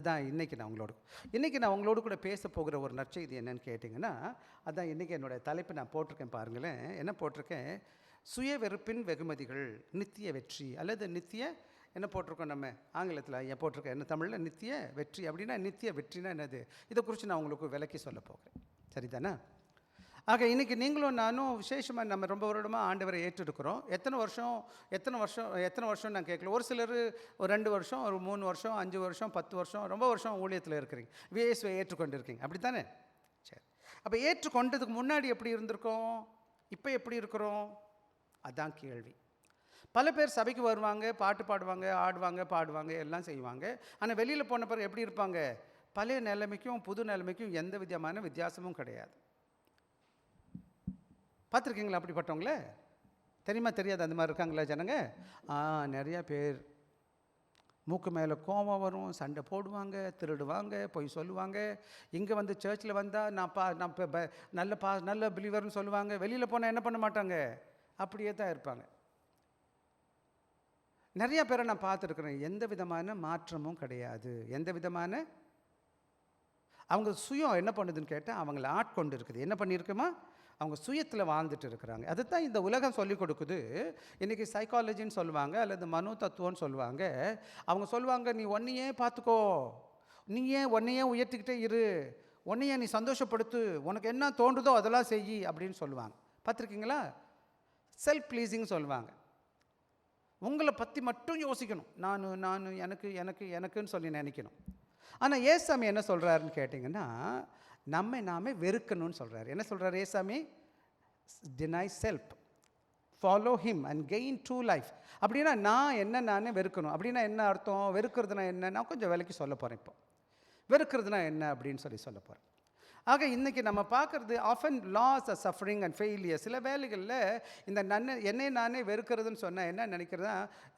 அதான் இன்றைக்கி நான் உங்களோடு கூட பேச போகிற ஒரு நற்செய்தி என்னன்னு கேட்டிங்கன்னா, அதான் இன்றைக்கி என்னோடய தலைப்பு நான் போட்டிருக்கேன் பாருங்களேன். என்ன போட்டிருக்கேன்? சுய வெறுப்பின் வெகுமதிகள், நித்திய வெற்றி அல்லது நித்திய என்ன போட்டிருக்கோம் நம்ம ஆங்கிலத்தில் ஏன் போட்டிருக்கேன், என்ன தமிழில் நித்திய வெற்றி அப்படின்னா நித்திய வெற்றினா என்னது? இதை குறித்து நான் உங்களுக்கு விளக்கி சொல்ல போகிறேன். சரிதானே? ஆக இன்றைக்கி நீங்களும் நானும் விசேஷமாக நம்ம ரொம்ப வருடமாக ஆண்டவரை ஏற்றிருக்கிறோம். எத்தனை வருஷம் நான் கேட்கல. ஒரு சிலர் ஒரு 2 வருஷம், ஒரு 3 வருஷம், 5 வருஷம், 10 வருஷம், ரொம்ப வருஷம் ஊழியத்தில் இருக்கிறீங்க, விஎஸ்வை ஏற்றுக்கொண்டு இருக்கீங்க. அப்படி தானே? சரி. அப்போ ஏற்றுக்கொண்டதுக்கு முன்னாடி எப்படி இருந்திருக்கோம், இப்போ எப்படி இருக்கிறோம்? அதான் கேள்வி. பல பேர் சபைக்கு வருவாங்க, பாட்டு பாடுவாங்க, ஆடுவாங்க, பாடுவாங்க, எல்லாம் செய்வாங்க. ஆனால் வெளியில் போன பிறகு எப்படி இருப்பாங்க? பழைய நிலைமைக்கும் புது நிலைமைக்கும் எந்த விதமான வித்தியாசமும் கிடையாது. பார்த்துருக்கீங்களா அப்படிப்பட்டவங்கள? தெரியுமா தெரியாது அந்த மாதிரி இருக்காங்களா ஜனங்க? நிறையா பேர். மூக்கு மேலே கோபம் வரும், சண்டை போடுவாங்க, திருடுவாங்க, பொய் சொல்லுவாங்க. இங்கே வந்து சர்ச்சில் வந்தால் நான் நல்ல பிலீவர்னு சொல்லுவாங்க. வெளியில் போனால் என்ன பண்ண மாட்டாங்க, அப்படியே தான் இருப்பாங்க. நிறையா பேரை நான் பார்த்துருக்குறேன். எந்த விதமான மாற்றமும் கிடையாது. எந்த விதமான அவங்க சுயம் என்ன பண்ணுதுன்னு கேட்டால் அவங்கள ஆட்கொண்டு இருக்குது. என்ன பண்ணியிருக்குமா? அவங்க சுயத்தில் வாழ்ந்துட்டு இருக்கிறாங்க. அதுதான் இந்த உலகம் சொல்லிக் கொடுக்குது. இன்றைக்கி சைக்காலஜின்னு சொல்லுவாங்க, அல்லது மனோ தத்துவம்னு சொல்லுவாங்க. அவங்க சொல்லுவாங்க, நீ ஒன்றையே பார்த்துக்கோ, ஒன்றையே உயர்த்திக்கிட்டே இரு, ஒன்றையே நீ சந்தோஷப்படுத்து, உனக்கு என்ன தோன்றுதோ அதெல்லாம் செய் அப்படின்னு சொல்லுவாங்க. பார்த்துருக்கீங்களா? செல்ஃப் ப்ளீஸிங் சொல்லுவாங்க. உங்களை பற்றி மட்டும் யோசிக்கணும். நான் எனக்குன்னு சொல்லி நினைக்கணும். ஆனால் ஏசாமி என்ன சொல்கிறாருன்னு கேட்டிங்கன்னா, நாமே வெறுக்கணும்னு சொல்கிறார். என்ன சொல்கிறார் ஏசாமி? Deny self, follow him and gain true life. அப்படின்னா நானே வெறுக்கணும். அப்படின்னா என்ன அர்த்தம்? வெறுக்கிறதுனா என்ன? நான் கொஞ்சம் விலைக்கு சொல்ல போகிறேன். இப்போ வெறுக்கிறதுனா என்ன அப்படின்னு சொல்ல போகிறேன். ஆக இன்றைக்கி நம்ம பார்க்குறது often loss a suffering and failure. சில வேலைகளில் இந்த என்னை நானே வெறுக்கிறதுன்னு சொன்னால் என்ன நினைக்கிறதா,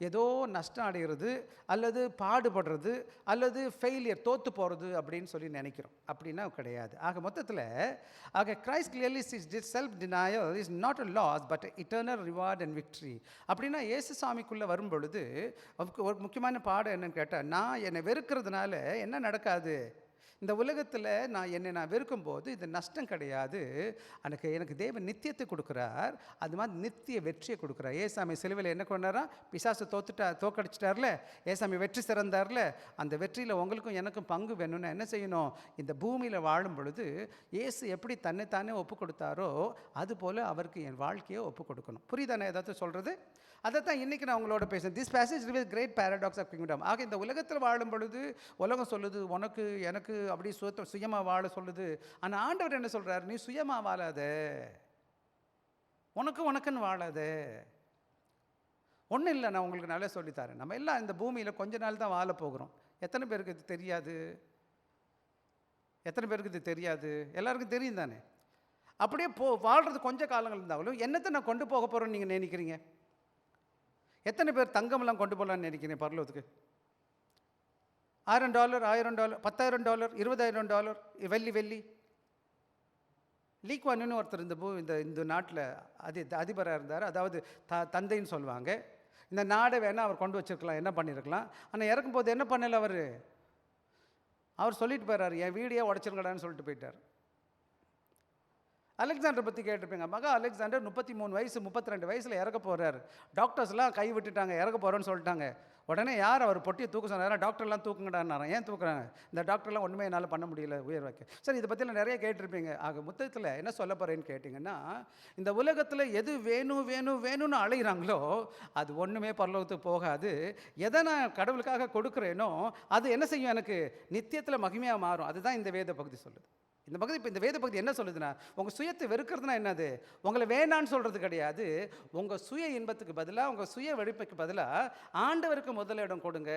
ஏதோ நஷ்டம் அடைகிறது அல்லது பாடுபடுறது அல்லது ஃபெயிலியர், தோற்று போகிறது அப்படின்னு சொல்லி நினைக்கிறோம். அப்படின்னா கிடையாது. ஆக Christ clearly sees self denial is not a loss but eternal reward and victory. அப்படின்னா இயேசு சாமிக்குள்ளே வரும் பொழுது அவருக்கு ஒரு முக்கியமான பாடம் என்னன்னு கேட்டால், நான் என்னை வெறுக்கிறதுனால என்ன நடக்காது, இந்த உலகத்தில் நான் வெறுக்கும்போது இது நஷ்டம் கிடையாது. எனக்கு தேவன் நித்தியத்தை கொடுக்குறார். அது மாதிரி நித்திய வெற்றியை கொடுக்குறார். ஏசாமி சிலுவையில் என்ன கொண்டாரா? பிசாசு தோக்கடிச்சிட்டார்ல, ஏசாமி வெற்றி சிறந்தார்ல. அந்த வெற்றியில் உங்களுக்கும் எனக்கும் பங்கு வேணும்னா என்ன செய்யணும்? இந்த பூமியில் வாழும் பொழுது இயேசு எப்படி தன்னைத்தானே ஒப்பு கொடுத்தாரோ அதுபோல் அவருக்கு என் வாழ்க்கையை ஒப்பு கொடுக்கணும். புரியுதானே ஏதாவது சொல்கிறது? அதை தான் இன்றைக்கி நான் உங்களோட பேசுகிறேன். This passage reveals great paradox of kingdom. ஆக இந்த உலகத்தில் வாழும் பொழுது உலகம் சொல்லுது உனக்கு எனக்கு அப்படி சுயமாக வாழ சொல்லுது. ஆனால் ஆண்டவர் என்ன சொல்கிறார்? நீ சுயமாக வாழாத, உனக்குன்னு வாழாத. ஒன்றும் இல்லை, நான் உங்களுக்கு நல்லா சொல்லித்தரேன். நம்ம எல்லாம் இந்த பூமியில் கொஞ்ச நாள் தான் வாழ போகிறோம். எத்தனை பேருக்கு இது தெரியாது? எல்லாருக்கும் தெரியும் தானே? அப்படியே வாழ்கிறது கொஞ்சம் காலங்கள் இருந்தாலும் என்னத்தை நான் கொண்டு போக போகிறோன்னு நீங்கள் நினைக்கிறீங்க? எத்தனை பேர் தங்கமெல்லாம் கொண்டு போகலான்னு நினைக்கிறீங்க பரலோகத்துக்கு? $1000, $10,000, $20,000 வெள்ளி. லீக்வான்னு ஒருத்தர் இந்த நாட்டில் அதிபராக இருந்தார். அதாவது தந்தைன்னு சொல்லுவாங்க. இந்த நாடை வேணால் அவர் கொண்டு வச்சிருக்கலாம், என்ன பண்ணியிருக்கலாம். ஆனால் இறக்கும்போது என்ன பண்ணல அவர் சொல்லிட்டு போயிறாரு, என் வீடியோ உடச்சிருங்கடான்னு சொல்லிட்டு போயிட்டார். அலெக்சாண்டர் பற்றி கேட்டிருப்பீங்க. மகா அலெக்சாண்டர் 33 வயசு 32 வயசில் இறக்க போகிறார். டாக்டர்ஸ்லாம் கை விட்டுட்டாங்க, இறக்க போகிறோன்னு சொல்லிட்டாங்க. உடனே யார் அவர் பொட்டியை தூக்க சொன்னார்? டாக்டர்லாம் தூக்குங்கடான்னாரன். ஏன் தூக்குறாங்க? இந்த டாக்டர்லாம் ஒன்றுமே என்னால் பண்ண முடியல உயர் வைக்க. சரி, இதை பற்றிலாம் நிறைய கேட்டிருப்பீங்க. ஆக மொத்தத்தில் என்ன சொல்ல போகிறேன்னு கேட்டிங்கன்னா, இந்த உலகத்தில் எது வேணும்னு அழைகிறாங்களோ அது ஒன்றுமே பரலோகத்துக்கு போகாது. எதை நான் கடவுளுக்காக கொடுக்குறேனோ அது என்ன செய்யும்? எனக்கு நித்தியத்தில் மகிமையாக மாறும். அதுதான் இந்த வேத பகுதி சொல்லுது. இந்த வேத பகுதி என்ன சொல்லுதுன்னா, உங்கள் சுயத்தை வெறுக்கிறதுனா என்னது? உங்களை வேணான்னு சொல்கிறது கிடையாது. உங்கள் சுய இன்பத்துக்கு பதிலாக, உங்கள் சுய வெறுப்புக்கு பதிலாக ஆண்டவருக்கு முதலிடம் கொடுங்க.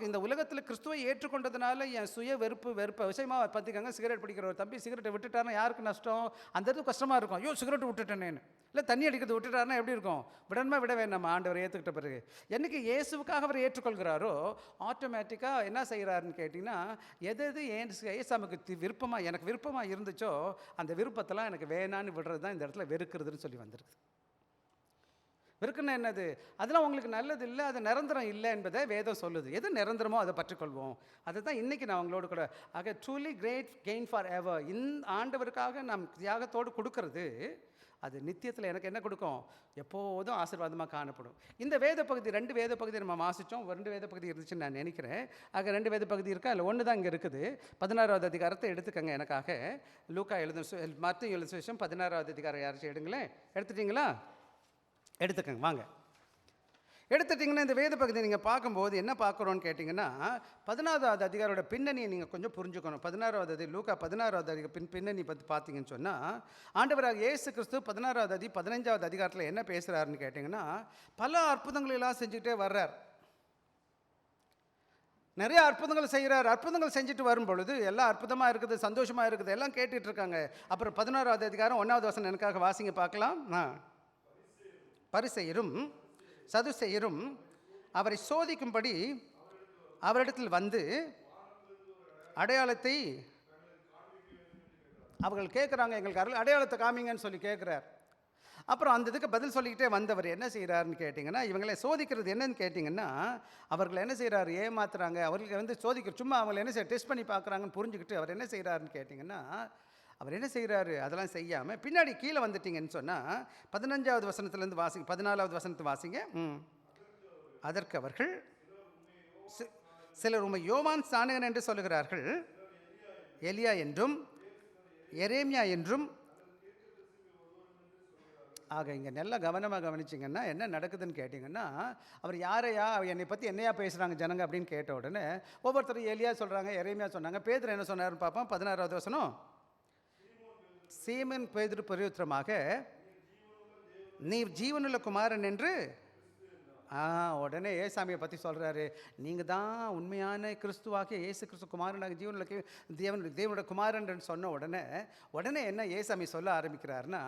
இந்த உலகத்தில் கிறிஸ்துவை ஏற்றுக்கொண்டதுனால என் சுய வெறுப்பை விஷயமாக பார்த்துக்காங்க. சிகரெட் பிடிக்கிற ஒரு தம்பி சிகரெட்டை விட்டுட்டாருன்னா யாருக்கு நஷ்டம்? அந்த இடத்துக்கு கஷ்டமாக இருக்கும். ஐயோ சிகரெட் விட்டுட்டேனேன்னு. இல்லை தண்ணி அடிக்கிறது விட்டுட்டாருன்னா எப்படி இருக்கும்? விட வேண்டாம். ஆண்டவர் ஏற்றுக்கிட்ட பிறகு என்னைக்கு இயேசுவுக்காக அவர் ஏற்றுக்கொள்கிறாரோ ஆட்டோமேட்டிக்காக என்ன செய்கிறாருன்னு கேட்டிங்கன்னா, எது ஏசாமுக்கு எனக்கு விருப்பமாக இருந்துச்சோ அந்த விருப்பத்தெல்லாம் எனக்கு வேணான்னு விடுறது தான் இந்த இடத்துல வெறுக்கிறதுன்னு சொல்லி வந்திருக்கு. வெறுக்குன்னா என்னது? அதெல்லாம் உங்களுக்கு நல்லது இல்லை, அது நிரந்தரம் இல்லை என்பதை வேதம் சொல்லுது. எது நிரந்தரமோ அதை பற்றிக்கொள்வோம். அதுதான் இன்றைக்கி நான் உங்களோட கூட ஆக truly great gain forever. ஆண்டவருக்காக நாம் தியாகத்தோடு கொடுக்கறது அது நித்தியத்தில் எனக்கு என்ன கொடுக்கும்? எப்போதும் ஆசீர்வாதமாக காணப்படும். இந்த வேத பகுதி 2 வேத பகுதி நம்ம வாசித்தோம். 2 வேத பகுதி இருந்துச்சுன்னு நான் நினைக்கிறேன். ஆக 2 வேத பகுதி இருக்கா? இல்லை ஒன்று தான் இங்கே இருக்குது. 16வது அதிகாரத்தை எடுத்துக்கங்க எனக்காக. லூக்கா எழுதும் மத்தேயு எழுதும் சுவிசேஷம் 16வது அதிகாரம் யாராச்சும் எடுங்களேன். எடுத்துட்டிங்களா? எடுத்துக்கங்க வாங்க. எடுத்துட்டிங்கன்னா இந்த வேத பகுதியை நீங்கள் பார்க்கும்போது என்ன பார்க்குறோன்னு கேட்டிங்கன்னா, 16வது அதிகாரோட பின்னணியை நீங்கள் கொஞ்சம் புரிஞ்சுக்கணும். 16வது லூக்கா 16வது அதிகார பின்னணி பற்றி பார்த்தீங்கன்னு சொன்னால், ஆண்டவராக இயேசு கிறிஸ்து 16வது 15வது அதிகாரத்தில் என்ன பேசுகிறாருன்னு கேட்டிங்கன்னா, பல அற்புதங்களெல்லாம் செஞ்சுக்கிட்டே வர்றார். நிறைய அற்புதங்கள் செய்கிறார். அற்புதங்கள் செஞ்சுட்டு வரும் பொழுது எல்லாம் அற்புதமாக இருக்குது, சந்தோஷமாக இருக்குது, எல்லாம் கேட்டுட்டு இருக்காங்க. அப்புறம் 16வது அதிகாரம் 1வது வசனம் எனக்காக வாசிங்க பார்க்கலாம். பரிசேயரும் சதுசேயரும் அவரை சோதிக்கும்படி அவரிடத்தில் வந்து அடையாளத்தை அவர்கள் கேட்குறாங்க. எங்களுக்கு அடையாளத்தை காமிங்கன்னு சொல்லி கேட்குறார். அப்புறம் அந்த இதுக்கு பதில் சொல்லிக்கிட்டே வந்தவர் என்ன செய்கிறாருன்னு கேட்டிங்கன்னா, இவங்களை சோதிக்கிறது என்னன்னு கேட்டிங்கன்னா, அவர்கள் என்ன செய்கிறாரு? ஏமாத்துறாங்க. அவர்களுக்கு வந்து சும்மா அவங்களை என்ன டெஸ்ட் பண்ணி பார்க்குறாங்கன்னு புரிஞ்சுக்கிட்டு அவர் என்ன செய்கிறாருன்னு கேட்டிங்கன்னா, அவர் என்ன செய்கிறாரு? அதெல்லாம் செய்யாமல் பின்னாடி கீழே வந்துட்டிங்கன்னு சொன்னால் 15வது வசனத்துலேருந்து வாசிங்க, 14வது வசனத்தை வாசிங்க. அதற்கு அவர்கள், சிலர் உம்மை யோவான் ஸ்நானகன் என்று சொல்லுகிறார்கள், எலியா என்றும் எரேமியா என்றும். ஆக இங்கே நல்லா கவனமாக கவனிச்சிங்கன்னா என்ன நடக்குதுன்னு கேட்டிங்கன்னா, அவர் யாரையா என்னை பற்றி என்னையா பேசுகிறாங்க ஜனங்க அப்படின்னு கேட்ட உடனே ஒவ்வொருத்தரும் எலியா சொல்கிறாங்க, எரேமியா சொன்னாங்க. பேதுரு என்ன சொன்னார்னு பார்ப்போம். 16வது வசனம். சீமோன் பேதுரு பிரயுத்தரமாக, நீர் ஜீவனுள்ள குமாரன் என்று. உடனே ஏசாமியை பற்றி சொல்கிறாரு. நீங்கள் தான் உண்மையான கிறிஸ்துவாகிய இயேசு கிறிஸ்து குமாரனாக ஜீவனுள்ள தேவனுடைய குமாரன் சொன்ன உடனே என்ன ஏசாமி சொல்ல ஆரம்பிக்கிறாருன்னா,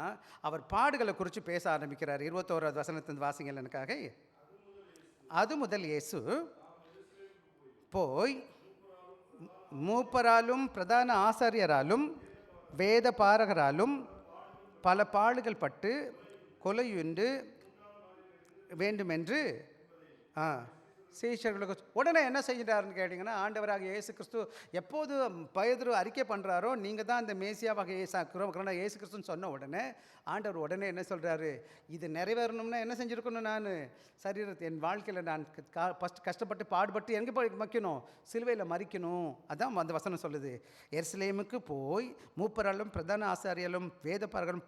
அவர் பாடுகளை குறித்து பேச ஆரம்பிக்கிறார். 21வது வசனத்தின் வாசிங்கள் எனக்காக. அது முதல் இயேசு போய் மூப்பராலும் பிரதான ஆசாரியராலும் வேத பாரகராலும் பல பாடுகள் பட்டு கொலையுண்டு வேண்டுமென்று சீஷர்களுக்கு. உடனே என்ன செய்கிறாருன்னு கேட்டிங்கன்னா, ஆண்டவராக இயேசு கிறிஸ்து எப்போது பேதுரு அறிக்கை பண்ணுறாரோ நீங்கள் தான் இந்த மேசியாவாக இயேசு கிறிஸ்துன்னு சொன்ன உடனே ஆண்டவர் உடனே என்ன சொல்கிறாரு? இது நிறைவேறணும்னா என்ன செஞ்சுருக்கணும்? நான் சரீரத்தை என் வாழ்க்கையில் நான் ஃபஸ்ட் கஷ்டப்பட்டு பாடுபட்டு எங்கே போய் மறிக்கணும்? சிலுவையில் மறிக்கணும். அதான் அந்த வசனம் சொல்லுது. எருசலேமுக்கு போய் மூப்பராலும் பிரதான ஆசாரியரும் வேத பாரகரும்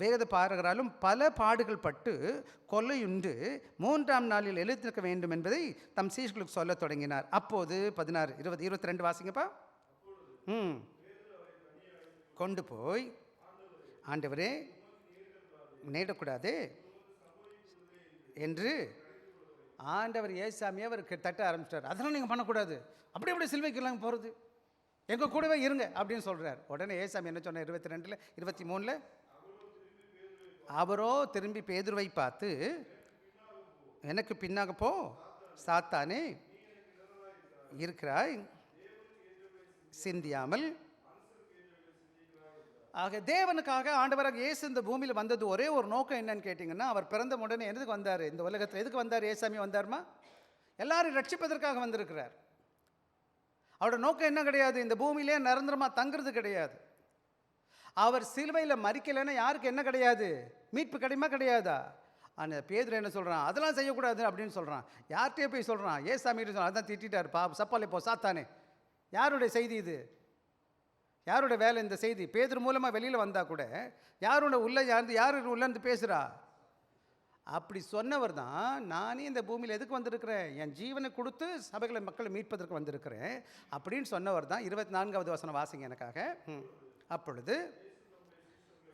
வேத பாரகராலும் பல பாடுகள் பட்டு கொல்லையுண்டு 3ஆம் நாளில் எழுந்திருக்க வேண்டும் என்பதை தம் சீஷர்களுக்கு சொல்ல தொடங்கினார். அப்போது 16, 20, 22 வாசிங்கப்பா. கொண்டு போய், ஆண்டவரே நேடக்கூடாது என்று ஆண்டவர் ஏசாமியை அவருக்கு தட்ட ஆரம்பிச்சிட்டார். அதெல்லாம் நீங்கள் பண்ணக்கூடாது, அப்படி சிலுவைக்கெல்லாம் போகிறது, எங்கள் கூடவே இருங்க அப்படின்னு சொல்கிறார். உடனே ஏசாமி என்ன சொன்னார்? 22, 23 அவரோ திரும்பி பேதுருவை பார்த்து, எனக்கு பின்னாக போ சாத்தானே, இருக்கிறாய் சிந்தியாமல். ஆக தேவனுக்காக ஆண்டவராக இயேசு இந்த பூமியில் வந்தது ஒரே ஒரு நோக்கம் என்னன்னு கேட்டிங்கன்னா, அவர் பிறந்த உடனே எதுக்கு வந்தார்? இந்த உலகத்தில் எதுக்கு வந்தார்? ஏசாமி வந்தார்மா எல்லாரும் ரட்சிப்பதற்காக வந்திருக்கிறார். அவரோட நோக்கம் என்ன கிடையாது? இந்த பூமியிலே நிரந்தரமாக தங்குறது கிடையாது. அவர் சிலுவையில் மறிக்கலைன்னா யாருக்கு என்ன கிடையாது? மீட்பு கிடையாதா? ஆனால் பேதுரு என்ன சொல்கிறான்? அதெல்லாம் செய்யக்கூடாது அப்படின்னு சொல்கிறான். யார்கிட்டே போய் சொல்கிறான்? ஏசாமிகிட்ட சொல்கிறான். அதான் திட்டார், சப்பாலே போ சாத்தானே. யாருடைய செய்தி இது? யாருடைய வேலை இந்த செய்தி? பேதுரு மூலமாக வெளியில் வந்தால் கூட யாரோட யார் உள்ளேருந்து பேசுகிறா? அப்படி சொன்னவர் தான், நானே இந்த பூமியில் எதுக்கு வந்திருக்கிறேன்? என் ஜீவனை கொடுத்து சபைகளை மக்களை மீட்பதற்கு வந்திருக்கிறேன் அப்படின்னு சொன்னவர் தான். 24வது வசனம் வாசிங்க எனக்காக. அப்பொழுது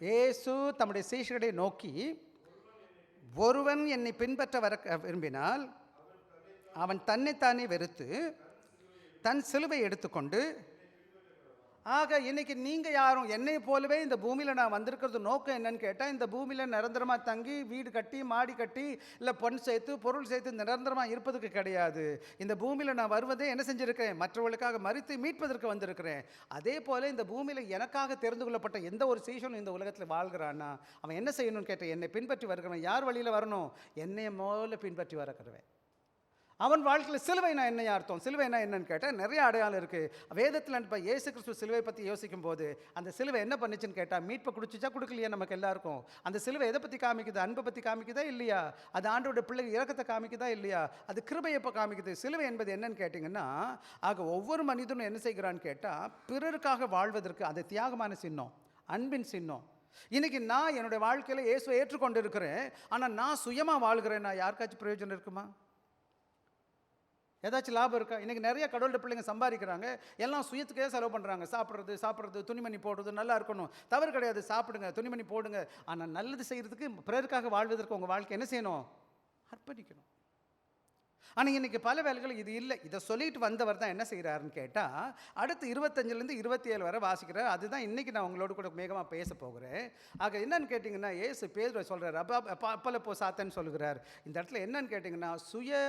இயேசு தம்முடைய சீஷர்களை நோக்கி, ஒருவன் என்னை பின்பற்ற வர விரும்பினால் அவன் தன்னைத்தானே வெறுத்து தன் சிலுவை எடுத்துக்கொண்டு ஆக இன்னைக்கு நீங்கள் யாரும் என்னை போலவே இந்த பூமியில் நான் வந்திருக்கிறது நோக்கம் என்னன்னு கேட்டால், இந்த பூமியில் நிரந்தரமாக தங்கி வீடு கட்டி மாடி கட்டி இல்லை பொன் சேர்த்து பொருள் சேர்த்து நிரந்தரமாக இருப்பதற்கு கிடையாது. இந்த பூமியில் நான் வருவதே என்ன செஞ்சுருக்கேன், மற்றவர்களுக்காக மரித்து மீட்பதற்கு வந்திருக்கிறேன். அதே போல் இந்த பூமியில் எனக்காக தெரிந்து கொள்ளப்பட்ட எந்த ஒரு சீஷனும் இந்த உலகத்தில் வாழ்கிறான்னா அவன் என்ன செய்யணும்னு கேட்டால், என்னை பின்பற்றி வருகிறவன் யார் வழியில் வரணும், என்னை முதல்ல பின்பற்றி வரக்கிறவன். அவன் வாழ்க்கையில் சிலுவைனா என்ன அர்த்தம், சிலுவைனா என்னன்னு கேட்டால் நிறைய அடையாளம் இருக்குது வேதத்தில். இப்போ இயேசு கிறிஸ்து சிலுவை பற்றி யோசிக்கும் போது அந்த சிலுவை என்ன பண்ணிச்சுன்னு கேட்டால், மீட்பை குடிச்சிச்சா கொடுக்கலையா நமக்கு எல்லாருக்கும். அந்த சிலுவை எதை பற்றி காமிக்குது, அன்பை பற்றி காமிக்குதா இல்லையா, அது ஆண்டோட பிள்ளைங்க இறக்கத்தை காமிக்குதா இல்லையா, அது கிருபையை எப்போ காமிக்குது. சிலுவை என்பது என்னன்னு கேட்டிங்கன்னா, ஆக ஒவ்வொரு மனிதனும் என்ன செய்கிறான்னு கேட்டால், பிறருக்காக வாழ்வதற்கு அது தியாகமான சின்னம், அன்பின் சின்னம். இன்றைக்கி நான் என்னுடைய வாழ்க்கையில் இயேசுவை ஏற்றுக்கொண்டு இருக்கிறேன், ஆனால் நான் சுயமாக வாழ்கிறேன், நான் யாருக்காச்சும் பிரயோஜனம் இருக்குமா, ஏதாச்சும் லாபம் இருக்கா? இன்றைக்கி நிறைய கடவுளோட பிள்ளைங்க சம்பாதிக்கிறாங்க, எல்லாம் சுயத்துக்கே செலவு பண்ணுறாங்க. சாப்பிட்றது துணிமணி போடுறது, நல்லா இருக்கணும், தவறு கிடையாது, சாப்பிடுங்க துணிமணி போடுங்க. ஆனால் நல்லது செய்கிறதுக்கு பிறருக்காக வாழ்வதற்கு உங்கள் வாழ்க்கை என்ன செய்யணும், அர்ப்பணிக்கணும். ஆனால் இன்றைக்கி பல வேலைகள் இது இல்லை. இதை சொல்லிட்டு வந்தவர் தான் என்ன செய்கிறாருன்னு கேட்டால், அடுத்து 25லேருந்து 27 வரை வாசிக்கிறார். அதுதான் இன்றைக்கி நான் உங்களோட கூட வேகமாக பேச போகிறேன். ஆக என்னன்னு கேட்டிங்கன்னா, இயேசு பேதுருவை சொல்கிறார், அப்பல போ சாத்தன்னு சொல்கிறார். இந்த இடத்துல என்னன்னு கேட்டிங்கன்னா, சுய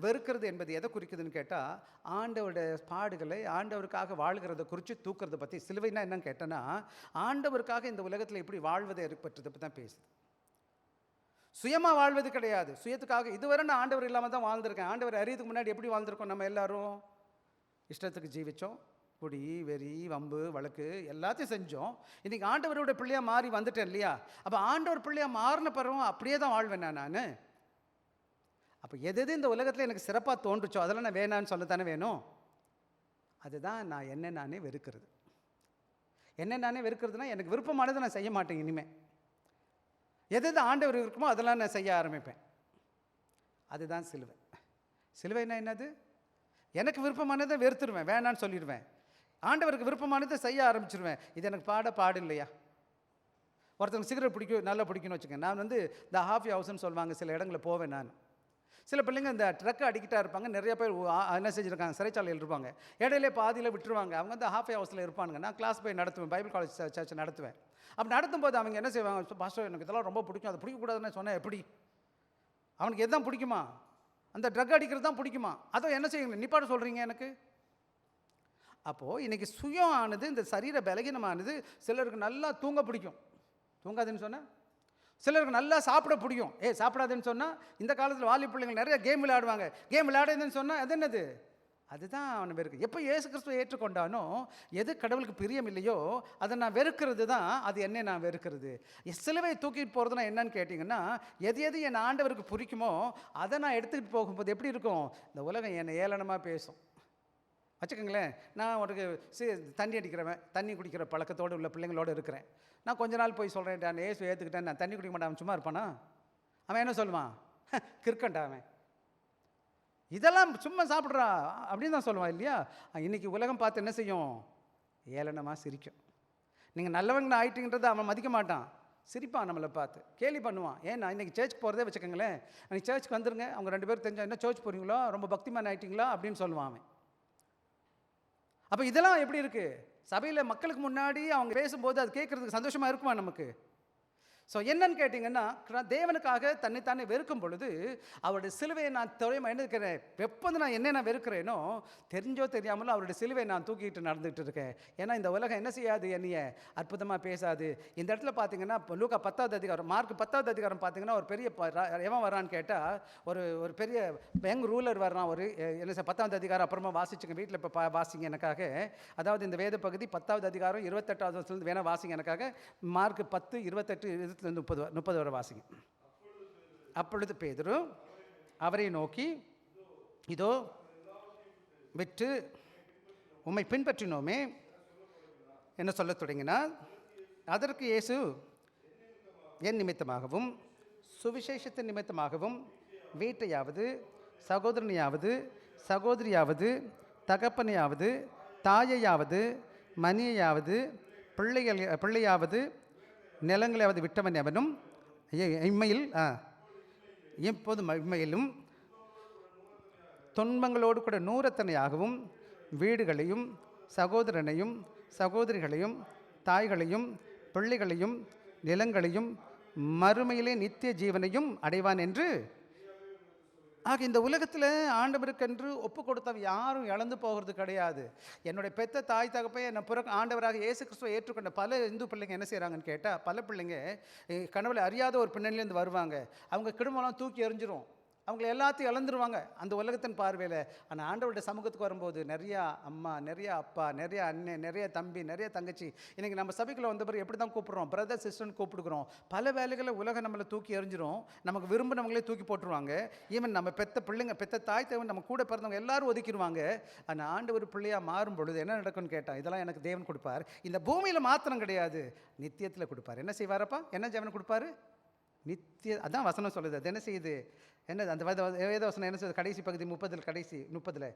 வெறுக்கிறது என்பது எதை குறிக்குதுன்னு கேட்டால், ஆண்டவருடைய பாடுகளை ஆண்டவருக்காக வாழ்கிறத குறித்து தூக்கிறத பற்றி. சிலுவைனா என்னன்னு கேட்டேன்னா, ஆண்டவருக்காக இந்த உலகத்தில் எப்படி வாழ்வதை ஏற்பட்டதை பற்றி தான் பேசுது. சுயமாக வாழ்வது கிடையாது, சுயத்துக்காக. இதுவரை நான் ஆண்டவர் இல்லாமல் தான் வாழ்ந்திருக்கேன். ஆண்டவர் அறியதுக்கு முன்னாடி எப்படி வாழ்ந்திருக்கோம், நம்ம எல்லாரும் இஷ்டத்துக்கு ஜீவித்தோம், குடி வெறி வம்பு வழக்கு எல்லாத்தையும் செஞ்சோம். இன்றைக்கி ஆண்டவரோட பிள்ளையாக மாறி வந்துட்டேன் இல்லையா. அப்போ ஆண்டவர் பிள்ளையாக மாறின பிறகும் அப்படியே தான் வாழ்வேன் நான். அப்போ எது இந்த உலகத்தில் எனக்கு சிறப்பாக தோன்றுச்சோ அதெல்லாம் நான் வேணான்னு சொல்லத்தானே வேணும். அதுதான் நான் என்ன நானே வெறுக்கிறது. என்ன நானே வெறுக்கிறதுனா, எனக்கு விருப்பமானதை நான் செய்ய மாட்டேங்க இனிமேல். எது ஆண்டவர் இருக்குமோ அதெல்லாம் நான் செய்ய ஆரம்பிப்பேன். அதுதான் சிலுவை. சிலுவைனா என்னது, எனக்கு விருப்பமானதை வெறுத்துருவேன், வேணான்னு சொல்லிடுவேன். ஆண்டவருக்கு விருப்பமானதை செய்ய ஆரம்பிச்சிருவேன். இது எனக்கு பாடு இல்லையா. ஒருத்தவங்க சிகரெட் நல்லா பிடிக்குன்னு வச்சுக்கேன். நான் இந்த ஹாஃபி ஹவுஸ்ன்னு சொல்லுவாங்க, சில இடங்களில் போவேன். நான் சில பிள்ளைங்க இந்த ட்ரக்கை அடிக்கிட்டா இருப்பாங்க, நிறைய பேர் என்ன செஞ்சுருக்காங்க, சிறைச்சாலையில் இருப்பாங்க, இடையிலே பாதியில் விட்டுருவாங்க. அவங்க ஹாஃபி ஹவுஸில் இருப்பானுங்க. நான் கிளாஸ் போய் நடத்துவேன், பைபிள் காலேஜ் சர்ச் நடத்துவேன். அப்படி நடத்தும்போது அவங்க என்ன செய்வாங்க, பாஸ்டர் எனக்கு இதெல்லாம் ரொம்ப பிடிக்கும், அது பிடிக்கக்கூடாதுன்னு சொன்னேன். எப்படி அவனுக்கு எதுதான் பிடிக்குமா, அந்த ட்ரக் அடிக்கிறது தான் பிடிக்குமா, அதை என்ன செய்யுங்க நிப்பாட்ட சொல்கிறீங்க எனக்கு. அப்போது இன்றைக்கி சுயம் ஆனது, இந்த சரீர பலகீனமானது. சிலருக்கு நல்லா தூங்க பிடிக்கும், தூங்காதுன்னு சொன்னால். சிலருக்கு நல்லா சாப்பிட பிடிக்கும், சாப்பிடாதுன்னு சொன்னால். இந்த காலத்தில் வாலி பிள்ளைங்கள் நிறைய கேம் விளையாடுவாங்க, கேம் விளையாடுதுன்னு சொன்னால் அது என்னது, அதுதான் அவனை வெறுக்கு. எப்போ இயேசு கிறிஸ்துவை ஏற்றுக்கொண்டானோ, எது கடவுளுக்கு பிரியம் இல்லையோ அதை நான் வெறுக்கிறது தான். அது என்ன நான் வெறுக்கிறது. சிலுவை தூக்கிட்டு போகிறதுனா என்னன்னு கேட்டிங்கன்னா, எது என் ஆண்டவருக்கு பிடிக்குமோ அதை நான் எடுத்துக்கிட்டு போகும்போது எப்படி இருக்கும், இந்த உலகம் என்னை ஏளனமாக பேசும். வச்சுக்கோங்களேன், நான் ஒரு தண்ணி அடிக்கிறவன், தண்ணி குடிக்கிற பழக்கத்தோடு உள்ள பிள்ளைங்களோடு இருக்கிறேன். நான் கொஞ்ச நாள் போய் சொல்கிறேன், நான் ஏசு ஏற்றுக்கிட்டேன், நான் தண்ணி குடிக்க மாட்டேன், அவன் சும்மா இருப்பானா, அவன் என்ன சொல்லுவான், கிறுக்கண்டா அவன், இதெல்லாம் சும்மா சாப்பிட்றா அப்படின்னு தான் சொல்லுவான் இல்லையா. இன்றைக்கி உலகம் பார்த்து என்ன செய்யும், ஏளனமாக சிரிக்கும். நீங்கள் நல்லவங்க ஆயிட்டீங்கன்றதை அவன் மதிக்க மாட்டான், சிரிப்பான், நம்மளை பார்த்து கேலி பண்ணுவான். ஏன்னா இன்றைக்கி சர்ச்சுக்கு போகிறதே வச்சுக்கோங்களேன், அன்றைக்கி சர்ச்சுக்கு வந்துருங்க, அவங்க 2 பேரும் தெரிஞ்சா, என்ன சர்ச் போகிறீங்களோ, ரொம்ப பக்திமான் ஆகிட்டீங்களா அப்படின்னு சொல்லுவான் அவன். அப்போ இதெல்லாம் எப்படி இருக்குது, சபையில் மக்களுக்கு முன்னாடி அவங்க பேசும்போது அது கேட்குறதுக்கு சந்தோஷமாக இருக்குமா நமக்கு. ஸோ என்னன்னு கேட்டிங்கன்னா, தேவனுக்காக தன்னைத்தானே வெறுக்கும் பொழுது அவருடைய சிலுவையை நான் என்ன இருக்கிறேன், எப்போது நான் என்ன வெறுக்கிறேனோ தெரிஞ்சோ தெரியாமலோ அவருடைய சிலுவை நான் தூக்கிட்டு நடந்துகிட்டு இருக்கேன். ஏன்னா இந்த உலகம் என்ன செய்யாது, என்னைய அற்புதமாக பேசாது. இந்த இடத்துல பார்த்தீங்கன்னா, லூக்கா 10வது அதிகாரம், மார்க் 10வது அதிகாரம் பார்த்தீங்கன்னா, ஒரு பெரிய எவன் வரான்னு கேட்டால், ஒரு பெரிய யங் ரூலர் வர்றான். ஒரு என்ன 10வது அதிகாரம் அப்புறமா வாசிச்சுங்க, வீட்டில் இப்போ வாசிங்க எனக்காக. அதாவது இந்த வேத பகுதி 10வது அதிகாரம் 28வது வருஷத்துலேருந்து வேணால் வாசிங்க எனக்காக. மார்க் 10 28 30 வரை வாசிங்க. அப்பொழுது பேதுரு அவரை நோக்கி, இதோ விட்டு உம்மை பின்பற்றினோமே என்ன சொல்ல தொடங்கினார். அதற்கு இயேசு, என் நிமித்தமாகவும் சுவிசேஷத்தின் நிமித்தமாகவும் வீட்டையாவது சகோதரனையாவது சகோதரியாவது தகப்பனையாவது தாயையாவது மணியையாவது பிள்ளையாவது நிலங்களையாவது விட்டவன் எவனும் இம்மையில் எப்போதும் இம்மையிலும் துன்பங்களோடு கூட 100 வீடுகளையும் சகோதரனையும் சகோதரிகளையும் தாய்களையும் பிள்ளைகளையும் நிலங்களையும் மறுமையிலே நித்திய ஜீவனையும் அடைவான் என்று. ஆக இந்த உலகத்தில் ஆண்டவருக்கென்று ஒப்பு கொடுத்தவன் யாரும் இழந்து போகிறது கிடையாது. என்னுடைய பெத்த தாய் தகப்பை என்னை ஆண்டவராக இயேசு கிறிஸ்துவை ஏற்றுக்கொண்ட பல இந்து பிள்ளைங்க என்ன செய்கிறாங்கன்னு கேட்டால், பல பிள்ளைங்க கடவுளை அறியாத ஒரு பின்னணியிலேருந்து வருவாங்க. அவங்க குடும்பம்லாம் தூக்கி எறிஞ்சிரும், அவங்கள எல்லாத்தையும் இழந்துருவாங்க அந்த உலகத்தின் பார்வையில். ஆனால் ஆண்டவருடைய சமூகத்துக்கு வரும்போது நிறையா அம்மா, நிறையா அப்பா, நிறையா அண்ணன், நிறைய தம்பி, நிறைய தங்கச்சி. இன்றைக்கி நம்ம சபைக்குள்ள வந்த பிறகு எப்படி தான் கூப்பிட்றோம், பிரதர் சிஸ்டர்னு கூப்பிடுக்குறோம். பல வேலைகளை உலகம் நம்மளை தூக்கி எறிஞ்சிரும், நமக்கு விரும்பினவங்களே தூக்கி போட்டுருவாங்க. ஈவன் நம்ம பெத்த பிள்ளைங்க, பெத்த தாய் தேவன், நம்ம கூட பிறந்தவங்க எல்லாரும் ஒதுக்கிடுவாங்க. ஆனால் ஆண்டவர் பிள்ளையாக மாறும் பொழுது என்ன நடக்கும்னு கேட்டால், இதெல்லாம் எனக்கு தேவன் கொடுப்பார். இந்த பூமியில் மாத்திரம் கிடையாது, நித்தியத்தில் கொடுப்பார். என்ன செய்வாரப்பா? என்ன தேவன் கொடுப்பாரு? நித்திய. அதான் வசனம் சொல்லுது. அது என்ன செய்யுது? என்னது அந்த வேத வசனம் என்ன சொல்லுது? கடைசி பகுதி 30 கடைசி 30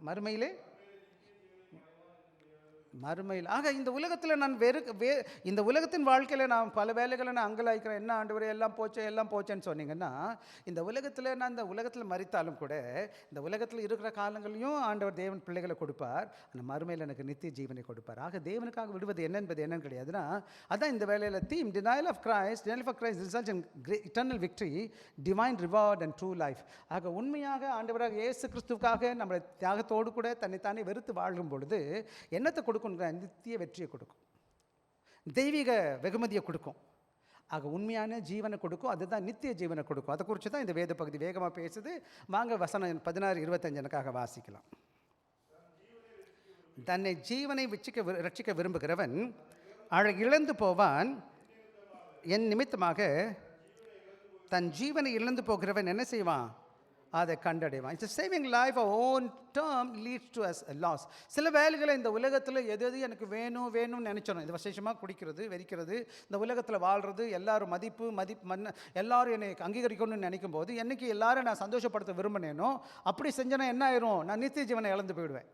மறுமையிலே மறுமையில். ஆக இந்த உலகத்தில் நான் இந்த உலகத்தின் வாழ்க்கையில் நான் பல வேலைகளை நான் அங்கலாய்க்கிறேன். என்ன ஆண்டவரே எல்லாம் போச்சே எல்லாம் போச்சேன்னு சொன்னீங்கன்னா, இந்த உலகத்தில் நான் இந்த உலகத்தில் மரித்தாலும் கூட இந்த உலகத்தில் இருக்கிற காலங்களையும் ஆண்டவர் தேவன் பிள்ளைகளை கொடுப்பார். அந்த மறுமையில் எனக்கு நித்திய ஜீவனை கொடுப்பார். ஆக தேவனுக்காக விடுவது என்னன்னு கிடையாதுன்னா, அதான் இந்த வேலையில் theme denial of Christ results in eternal victory, divine reward and true life. ஆக உண்மையாக ஆண்டவராக இயேசு கிறிஸ்துவுக்காக நம்மளை தியாகத்தோடு கூட தன்னைத்தானே வெறுத்து வாழும் பொழுது என்னத்தை கொடுக்கும்? நித்திய வெற்றியை கொடுக்கும், தெய்வீக வெகுமதியை கொடுக்கும். ஆக உண்மையான ஜீவனை கொடுக்கும். அதுதான் நித்திய ஜீவனை கொடுக்கும். அதை குறித்து தான் இந்த வேத பகுதி வேகமாக பேசுது. வாங்க வசனம் 16-25 எனக்காக வாசிக்கலாம். தன்னை ஜீவனை ரட்சிக்க விரும்புகிறவன் இழந்து போவான், என் நிமித்தமாக தன் ஜீவனை இழந்து போகிறவன் என்ன செய்வான்? அதை கண்டடைவான். It's saving life own term leads to us loss. சில வேலைகளை இந்த உலகத்தில் எது எனக்கு வேணும்னு நினச்சோம். இது விசேஷமாக குடிக்கிறது, வெறிக்கிறது, இந்த உலகத்தில் வாழ்கிறது, எல்லாரும் மதிப்பு எல்லாரும் என்னை அங்கீகரிக்கணும்னு நினைக்கும் போது, என்னைக்கு எல்லாரும் நான் சந்தோஷப்படுத்த விரும்பினேனோ அப்படி செஞ்சேன்னா என்ன ஆயிரும்? நான் நித்திய ஜீவனை இழந்து போயிடுவேன்.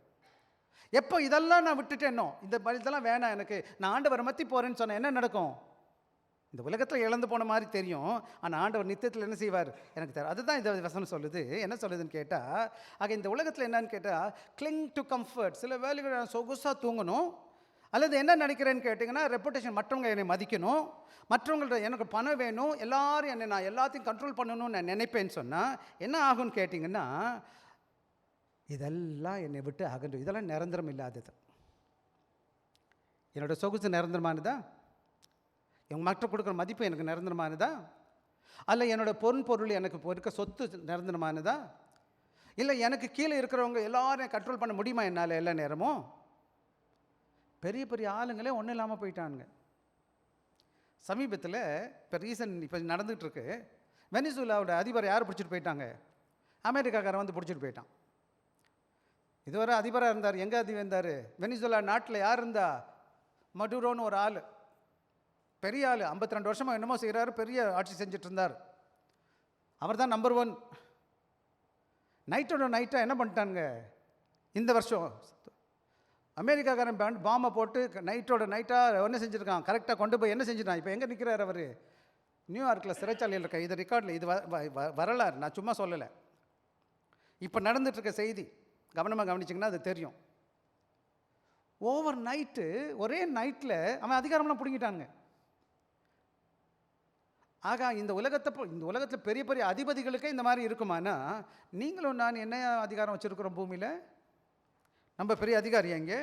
எப்போ இதெல்லாம் நான் விட்டுட்டேனோ, இதெல்லாம் வேணாம் எனக்கு, நான் ஆண்டவரை மத்தி போகிறேன்னு சொன்னேன், என்ன நடக்கும்? இந்த உலகத்தில் இழந்து போன மாதிரி தெரியும், ஆனால் ஆண்டவர் நித்தியத்தில் என்ன செய்வார் எனக்கு தர. அதுதான் இந்த வசனம் சொல்லுது. என்ன சொல்லுதுன்னு கேட்டால், ஆக இந்த உலகத்தில் என்னன்னு கேட்டால் கிளிங் டு கம்ஃபர்ட். சில வேலைகள் நான் சொகுசாக தூங்கணும், அல்லது என்ன நினைக்கிறேன்னு கேட்டிங்கன்னா ரெப்புடேஷன், மற்றவங்க என்னை மதிக்கணும், மற்றவங்கள்ட்ட எனக்கு பணம் வேணும், எல்லாரும் நான் எல்லாத்தையும் கண்ட்ரோல் பண்ணணும்னு நான் நினைப்பேன்னு சொன்னால் என்ன ஆகும்னு கேட்டிங்கன்னா, இதெல்லாம் என்னை விட்டு அகன்று. இதெல்லாம் நிரந்தரம் இல்லாதது. என்னோடய சொகுசு நிரந்தரமானதா? எங்கள் மற்ற கொடுக்குற மதிப்பு எனக்கு நிரந்தரமானதா? அல்ல என்னோடய பொருள் எனக்கு இருக்க சொத்து நிரந்தரமானதா? இல்லை எனக்கு கீழே இருக்கிறவங்க எல்லாரையும் கண்ட்ரோல் பண்ண முடியுமா என்னால் எல்லா நேரமும்? பெரிய பெரிய ஆளுங்களே ஒன்றும் இல்லாமல் போயிட்டானுங்க. சமீபத்தில் இப்போ நடந்துகிட்டு இருக்கு, வெனிசுலாவோட அதிபரை யார் பிடிச்சிட்டு போயிட்டாங்க? அமெரிக்காக்காரன் வந்து பிடிச்சிட்டு போயிட்டான். இதுவரை அதிபராக இருந்தார். எங்கே அதிபர் இருந்தார்? வெனிசுலா நாட்டில் யார் இருந்தா? மடுரோன்னு ஒரு ஆள், பெரிய ஆள், 52 வருஷமாக என்னமோ செய்கிறாரு, பெரிய ஆட்சி செஞ்சுட்டு இருந்தார். அவர் தான் நம்பர் 1. நைட்டாக என்ன பண்ணிட்டானுங்க இந்த வருஷம்? அமெரிக்காக்காரன் பாம்பை போட்டு நைட்டாக என்ன செஞ்சுருக்கான்? கரெக்டாக கொண்டு போய் என்ன செஞ்சுட்டான்? இப்போ எங்கே நிற்கிறார் அவர்? நியூயார்க்கில் சிறைச்சாலையில் இருக்க. இது ரெக்கார்டில், இது வரலாறு, நான் சும்மா சொல்லலை. இப்போ நடந்துட்டுருக்க செய்தி கவனமாக கவனிச்சிங்கன்னா அது தெரியும். ஓவர் நைட்டு, ஒரே நைட்டில் அவன் அதிகாரம்லாம் பிடிங்கிட்டானுங்க. ஆக இந்த உலகத்தில் பெரிய பெரிய அதிபதிகளுக்கே இந்த மாதிரி இருக்குமானா, நீங்களும் நான் என்ன அதிகாரம் வச்சுருக்கிறோம் பூமியில்? நம்ம பெரிய அதிகாரி எங்கே?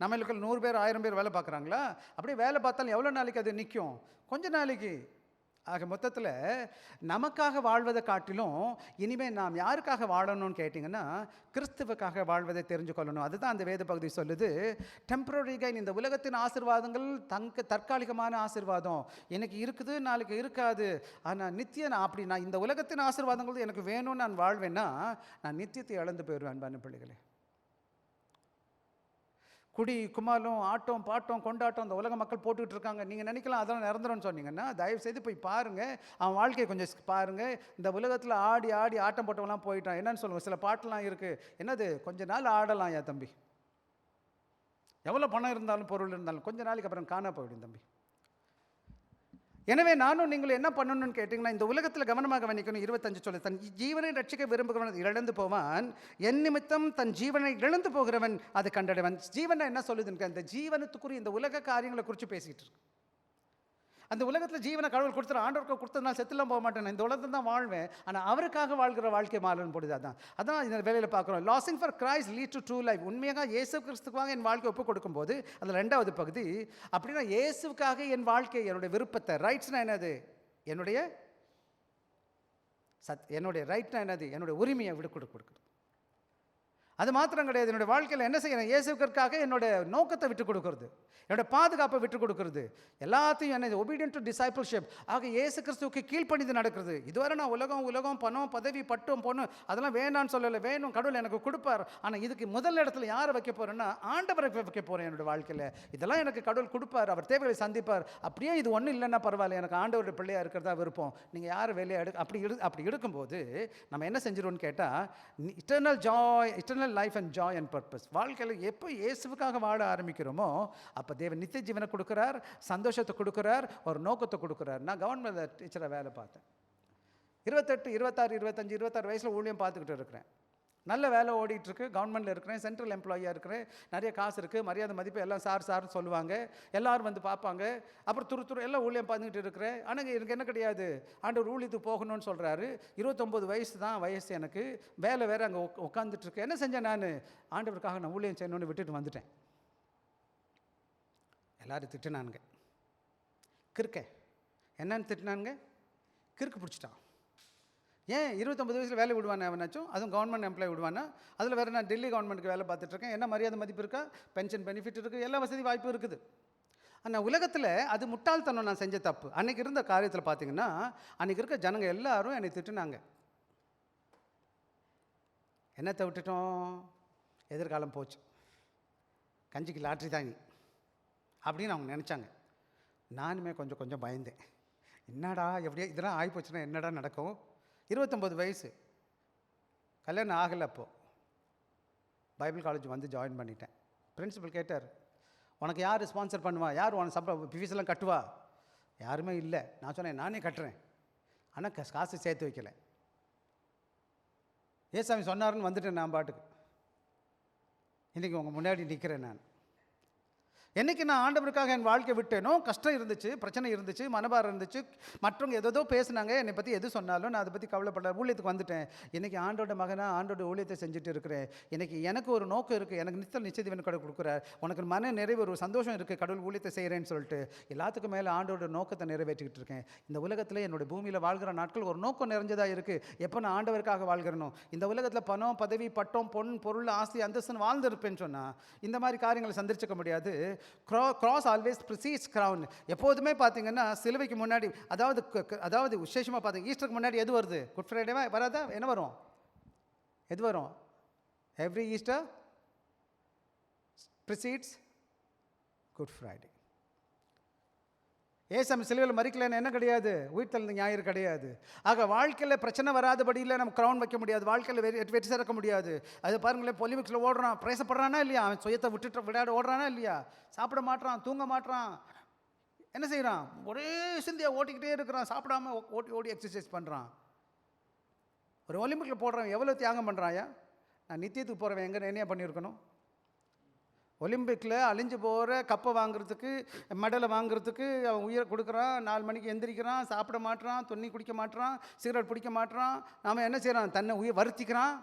நம்மளுக்கு 100 பேர் 1000 பேர் வேலை பார்க்குறாங்களா? அப்படியே வேலை பார்த்தாலும் எவ்வளோ நாளைக்கு அது நிற்கும்? கொஞ்ச நாளைக்கு. ஆக மொத்தத்தில் நமக்காக வாழ்வதை காட்டிலும் இனிமேல் நாம் யாருக்காக வாழணும்னு கேட்டிங்கன்னா கிறிஸ்துவுக்காக வாழ்வதை தெரிஞ்சு கொள்ளணும். அதுதான் அந்த வேத பகுதி சொல்லுது. டெம்பரரி கைன், இந்த உலகத்தின் ஆசீர்வாதங்கள் தற்காலிகமான ஆசீர்வாதம், எனக்கு இருக்குது நாளைக்கு இருக்காது. ஆனால் நான் இந்த உலகத்தின் ஆசீர்வாதங்கள் எனக்கு வேணும்னு நான் வாழ்வேன்னா நான் நித்தியத்தை இழந்து போயிடுவேன். அன்பான பிள்ளைகளே, குடி குமாலும் ஆட்டம் பாட்டம் கொண்டாட்டம் இந்த உலக மக்கள் போட்டுக்கிட்டு இருக்காங்க. நீங்கள் நினைக்கலாம் அதெல்லாம் நிரந்தரம்னு சொன்னீங்கன்னா தயவுசெய்து போய் பாருங்கள், அவன் வாழ்க்கையை கொஞ்சம் பாருங்கள். இந்த உலகத்தில் ஆடி ஆட்டம் போட்டவங்களாம் போயிட்டான். என்னன்னு சொல்லுங்கள், சில பாட்டெலாம் இருக்குது. என்னது, கொஞ்ச நாள் ஆடலாம் என் தம்பி, எவ்வளோ பணம் இருந்தாலும் பொருள் இருந்தாலும் கொஞ்ச நாளைக்கு அப்புறம் காணா போயிடும் தம்பி. எனவே நானும் நீங்களும் என்ன பண்ணணும்னு கேட்டிங்கன்னா, இந்த உலகத்தில் கவனமாக கவனிக்கணும். 25 சொல்லு, தன் ஜீவனை ரட்சிக்க விரும்புகிறவன் அதை இழந்து போவான், என் நிமித்தம் தன் ஜீவனை இழந்து போகிறவன் அதை கண்டடைவன். ஜீவனை என்ன சொல்லுதுன்னு, அந்த ஜீவனத்துக்குரிய இந்த உலக காரியங்களை குறித்து பேசிகிட்டு இருக்கு. அந்த உலகத்தில் ஜீவனை கடவுள் கொடுத்துரு, ஆண்டவருக்கு கொடுத்ததுனால செத்துலாம் போக மாட்டேன், இந்த உலகத்தில் தான் வாழ்வேன், ஆனால் அவருக்காக வாழ்கிற வாழ்க்கை மாறணும் போடுது. அதான் இந்த வேலையில் பார்க்குறோம். Losing for Christ lead to true life. உண்மையாக இயேசு கிறிஸ்துக்காக என் வாழ்க்கை ஒப்பு கொடுக்கும்போது அதில் 2வது பகுதி, அப்படின்னா இயேசுக்காக என் வாழ்க்கை, என்னுடைய விருப்பத்தை, ரைட்ஸ்னால் என்னது, என்னுடைய ரைட்னா என்னது, என்னுடைய உரிமையை விட்டு கொடுக்குறது. அது மாத்திரம் கிடையாது, என்னுடைய வாழ்க்கையில் என்ன செய்யணும், இயேசுவிற்காக என்னோட நோக்கத்தை விட்டு கொடுக்கறது, என்னோட பாதுகாப்பை விட்டு கொடுக்கறது, எல்லாத்தையும் என்ன ஒபீடியன்ட் டு டிசைபிள்ஷிப் ஆக இயேசு கிறிஸ்துவுக்கு கீழ்ப்பணிந்து நடக்கிறது. இதுவரை நான் உலகம் பணம் பதவி பட்டம் பொண்ணு அதெல்லாம் வேணான்னு சொல்லலை, வேணும், கடவுள் எனக்கு கொடுப்பார். ஆனால் இதுக்கு முதல் இடத்துல யாரை வைக்க போகிறேன்னா ஆண்டவரை வைக்க போகிறேன். என்னோட வாழ்க்கையில் இதெல்லாம் எனக்கு கடவுள் கொடுப்பார், அவர் தேவைகளை சந்திப்பார். அப்படியே இது ஒன்றும் இல்லைன்னா பரவாயில்ல, எனக்கு ஆண்டவருடைய பிள்ளையாக இருக்கிறதா விருப்பம். நீங்கள் யார் வேலையை அப்படி எடுக்கும்போது நம்ம என்ன செஞ்சிடுவோம்னு கேட்டால், eternal life and Joy and purpose. வாழ்க்கையில் எப்போ இயேசுவுக்காக வாழ ஆரம்பிக்கிறோமோ அப்போ தேவன் நித்திய ஜீவனை கொடுக்குறார், சந்தோஷத்தை கொடுக்குறார், ஒரு நோக்கத்தை கொடுக்குறார். நான் கவர்மெண்ட் டீச்சராக வேலை பார்த்தேன். 28, 26, 25, 26 வயசில் ஊழியம் பார்த்துக்கிட்டு இருக்கிறேன். நல்ல வேலை ஓடிட்டுருக்கு, கவர்மெண்ட்டில் இருக்கிறேன், சென்ட்ரல் எம்ப்ளாயியாக இருக்கிறேன், நிறைய காசு இருக்குது, மரியாதை மதிப்பு எல்லாம் சார்னு சொல்லுவாங்க, எல்லோரும் வந்து பார்ப்பாங்க. அப்புறம் துரு எல்லாம் ஊழியம் பார்த்துக்கிட்டு இருக்கிறேன். ஆனால் எனக்கு என்ன கிடையாது, ஆண்டவர் ஊழியத்துக்கு போகணும்னு சொல்கிறாரு. 29 வயசு தான் வயசு எனக்கு, வேலை வேறு அங்கே உட்காந்துட்ருக்கு. என்ன செஞ்சேன், நான் ஆண்டவருக்காக நான் ஊழியம் செய்யணும்னு விட்டுட்டு வந்துட்டேன். எல்லோரும் திட்டினானுங்க, கிறுக்க என்னன்னு திட்டினானுங்க, கிறுக்கு பிடிச்சிட்டான். ஏன் 29 வயசில் வேலை விடுவானே அவனாச்சும், அதுவும் கவர்மெண்ட் எம்ப்ளாய் விடுவானா? அதில் வேறு நான் டெல்லி கவர்மெண்ட்டுக்கு வேலை பார்த்துட்ருக்கேன், என்ன மரியாதை மதிப்பு இருக்கா, பென்ஷன் பெனிஃபிட் இருக்குது, எல்லா வசதி வாய்ப்பும் இருக்குது. ஆனால் உலகத்தில் அது முட்டாள்தனம், நான் செஞ்ச தப்பு. அன்றைக்கி இருந்த காரியத்தில் பார்த்தீங்கன்னா, அன்றைக்கி இருக்க ஜனங்க எல்லாரும் என்னை திட்டுனாங்க. என்னத்தை விட்டுட்டோம், எதிர்காலம் போச்சு, கஞ்சிக்கு லாட்ரி தாங்கி அப்படின்னு அவங்க நினச்சாங்க. நானுமே கொஞ்சம் பயந்தேன். என்னடா எப்படியா இதெல்லாம் ஆகிப்போச்சுன்னா என்னடா நடக்கும். 29 வயசு, கல்யாணம் ஆகலை. அப்போது பைபிள் காலேஜ் வந்து ஜாயின் பண்ணிட்டேன். பிரின்சிபல் கேட்டார், உனக்கு யார் ஸ்பான்சர் பண்ணுவா, யார் உனக்கு ஃபீஸெல்லாம் கட்டுவா? யாருமே இல்லை. நான் சொன்னேன், நானே கட்டுறேன், ஆனால் காசு சேர்த்து வைக்கலை. ஏசாமி சொன்னார்னு வந்துட்டேன் நான் பாட்டுக்கு. இன்றைக்கி உங்கள் முன்னாடி நிற்கிறேன். நான் என்றைக்கு நான் ஆண்டவருக்காக என் வாழ்க்கை விட்டேனோ, கஷ்டம் இருந்துச்சு, பிரச்சனை இருந்துச்சு, மனபாரம் இருந்துச்சு, மற்றவங்க ஏதோ பேசுனாங்க, என்னை பற்றி எது சொன்னாலும் நான் அதை பற்றி கவலைப்பட ஊழியத்துக்கு வந்துட்டேன். இன்றைக்கி ஆண்டோட மகனாக ஆண்டோட ஊழியத்தை செஞ்சுட்டு இருக்கிறேன். இன்றைக்கி எனக்கு ஒரு நோக்கம் இருக்குது, எனக்கு நிச்சயதீவன் கடவுள் கொடுக்குறார், உனக்கு மன நிறைவு ஒரு சந்தோஷம் இருக்குது, கடவுள் ஊழியத்தை செய்கிறேன்னு சொல்லிட்டு எல்லாத்துக்கும் மேலே ஆண்டோட நோக்கத்தை நிறைவேற்றிக்கிட்டு இருக்கேன். இந்த உலகத்தில் என்னோட பூமியில் வாழ்கிற நாட்கள் ஒரு நோக்கம் நிறைஞ்சதாக இருக்குது. எப்போ நான் ஆண்டவருக்காக வாழ்கிறனோ, இந்த உலகத்தில் பணம் பதவி பட்டம் பொன் பொருள் ஆஸ்தி அந்தஸ்துன்னு வாழ்ந்துருப்பேன்னு சொன்னால் இந்த மாதிரி காரியங்களை சந்திச்சிக்க முடியாது. cross always precedes crown. எப்போதுமே பார்த்தீங்கன்னா சிலுவைக்கு முன்னாடி, அதாவது விசேஷமாக பார்த்தீங்க, ஈஸ்டருக்கு முன்னாடி எது வருது, குட் ஃப்ரைடேவா வராதா, என்ன வரும், எது வரும், every Easter precedes good Friday. ஏசாமி சிலுவையில் மறிக்கலைன்னு என்ன கிடையாது, உயிர்த்தெழுந்த ஞாயிறு கிடையாது. ஆக வாழ்க்கையில் பிரச்சனை வராதபடியில் நம்ம க்ரௌன் வைக்க முடியாது, வாழ்க்கையில் வெற்றி சேர்க்க முடியாது. அது பாருங்களேன், பொலிமிக்ஸில் ஓடுறான், பிரேசப்படுறானா இல்லையா, அவன் சுயத்தை விடாட ஓடுறானா இல்லையா, சாப்பிட மாட்டான், தூங்க மாட்டான், என்ன செய்கிறான், ஒரே சிந்தியாக ஓட்டிக்கிட்டே இருக்கிறான், சாப்பிடாம ஓடி எக்ஸசைஸ் பண்ணுறான். ஒரு ஒலிம்பிக்கில் போடுறவன் எவ்வளோ தியாகம் பண்ணுறாயா. நான் நித்தியத்துக்கு போகிறவன் எங்கே என்னையா பண்ணியிருக்கணும். ஒலிம்பிக்கில் அழிஞ்சு போகிற கப்பை வாங்குறதுக்கு, மெடலை வாங்குறதுக்கு அவன் உயிரை கொடுக்குறான், 4 மணிக்கு எந்திரிக்கிறான், சாப்பிட மாட்டான், தண்ணி குடிக்க மாட்டான், சிகரெட் பிடிக்க மாட்டான். நாம் என்ன செய்கிறான், தன்னை வருத்திக்கிறான்.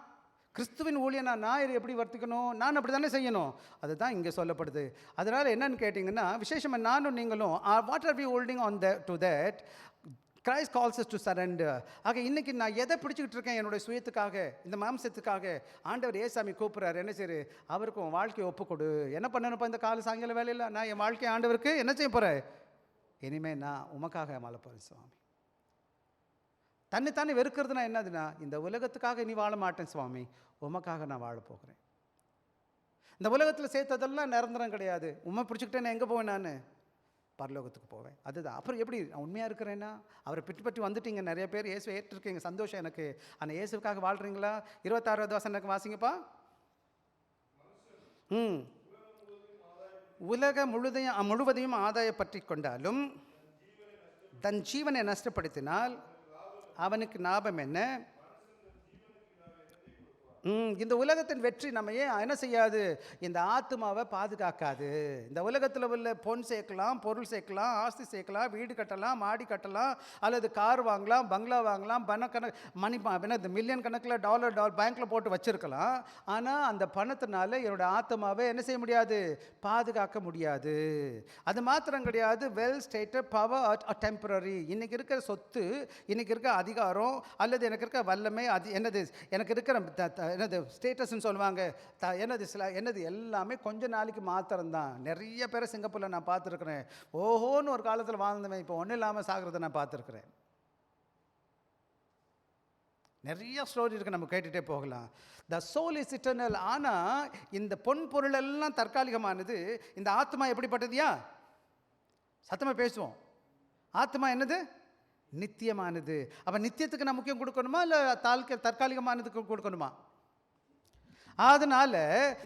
கிறிஸ்துவின் ஊழியனா நான் எப்படி வர்த்திக்கணும், நான் அப்படி தானே செய்யணும். அதுதான் இங்கே சொல்லப்படுது. அதனால் என்னன்னு கேட்டிங்கன்னா, விசேஷமாக நானும் நீங்களும் what are we holding on to that Christ calls us to surrender. ஆக இன்றைக்கி நான் எதை பிடிச்சிக்கிட்டு இருக்கேன், என்னுடைய சுயத்துக்காக, இந்த மாம்சத்துக்காக. ஆண்டவர் ஏசாமி கூப்பிட்றாரு, என்ன செய்யுது, அவருக்கும் வாழ்க்கையை ஒப்புக்கொடு. என்ன பண்ணணும்ப்பா இந்த காலை சாயங்கால வேலையில், நான் என் வாழ்க்கையை ஆண்டவருக்கு என்ன செய்ய போகிறேன், இனிமேல் நான் உமக்காக வாழ போகிறேன் சுவாமி. தன்னைத்தானே வெறுக்கிறதுனா என்னதுன்னா, இந்த உலகத்துக்காக நீ வாழ மாட்டேன் சுவாமி, உமக்காக நான் வாழ போகிறேன். இந்த உலகத்தில் சேர்த்ததெல்லாம் நிரந்தரம் கிடையாது. உண்மை பிடிச்சிக்கிட்டே நான் எங்கே போவேன், நான் பரலோகத்துக்கு போவேன். அதுதான். அப்புறம் எப்படி உண்மையாக இருக்கிறேன்னா, அவரை பின்பற்றி வந்துட்டீங்க, நிறைய பேர் இயேசு ஏற்றிருக்கீங்க, சந்தோஷம் எனக்கு. ஆனால் இயேசுக்காக வாழ்கிறீங்களா? 26வது வசனம் எனக்கு வாசிங்கப்பா. உலக முழுவதையும் ஆதாயப்பற்றி கொண்டாலும் தன் ஜீவனை நஷ்டப்படுத்தினால் அவனுக்கு லாபம் என்ன? இந்த உலகத்தின் வெற்றி நம்ம ஏன் என்ன செய்யாது? இந்த ஆத்மாவை பாதுகாக்காது. இந்த உலகத்தில் உள்ள பொன் சேர்க்கலாம், பொருள் சேர்க்கலாம், ஆஸ்தி சேர்க்கலாம், வீடு கட்டலாம், மாடி கட்டலாம், அல்லது கார் வாங்கலாம், பங்களா வாங்கலாம், என்னது மில்லியன் கணக்கில் டாலர் பேங்க்கில் போட்டு வச்சுருக்கலாம். ஆனால் அந்த பணத்தினால என்னோடய ஆத்மாவை என்ன செய்ய முடியாது? பாதுகாக்க முடியாது. அது மாத்திரம் கிடையாது, வெல் ஸ்டேட்டட் பவர் டெம்பரரி. இன்றைக்கி இருக்கிற சொத்து, இன்றைக்கி இருக்கிற அதிகாரம், அல்லது எனக்கு இருக்கிற வல்லமை, அது என்னது எனக்கு இருக்கிற என்னது ஸ்டேட்டஸ்ன்னு சொல்லுவாங்க, என்னது எல்லாமே கொஞ்ச நாளைக்கு மாத்திரம்தான். நிறைய பேரை சிங்கப்பூரில் நான் பார்த்துருக்குறேன். ஓஹோன்னு ஒரு காலத்தில் வாழ்ந்தவன் இப்போ ஒன்றும் இல்லாமல் சாகிறத நான் பார்த்துருக்குறேன். நிறைய ஸ்டோரி இருக்குது, நம்ம கேட்டுகிட்டே போகலாம். The soul is eternal. ஆனால் இந்த பொன் பொருள் எல்லாம் தற்காலிகமானது. இந்த ஆத்மா எப்படிப்பட்டதுயா? சத்தமாக பேசுவோம். ஆத்மா என்னது? நித்தியமானது. அப்போ நித்தியத்துக்கு நான் முக்கியம் கொடுக்கணுமா, இல்லை தற்காலிகமானதுக்கு கொடுக்கணுமா? அதனால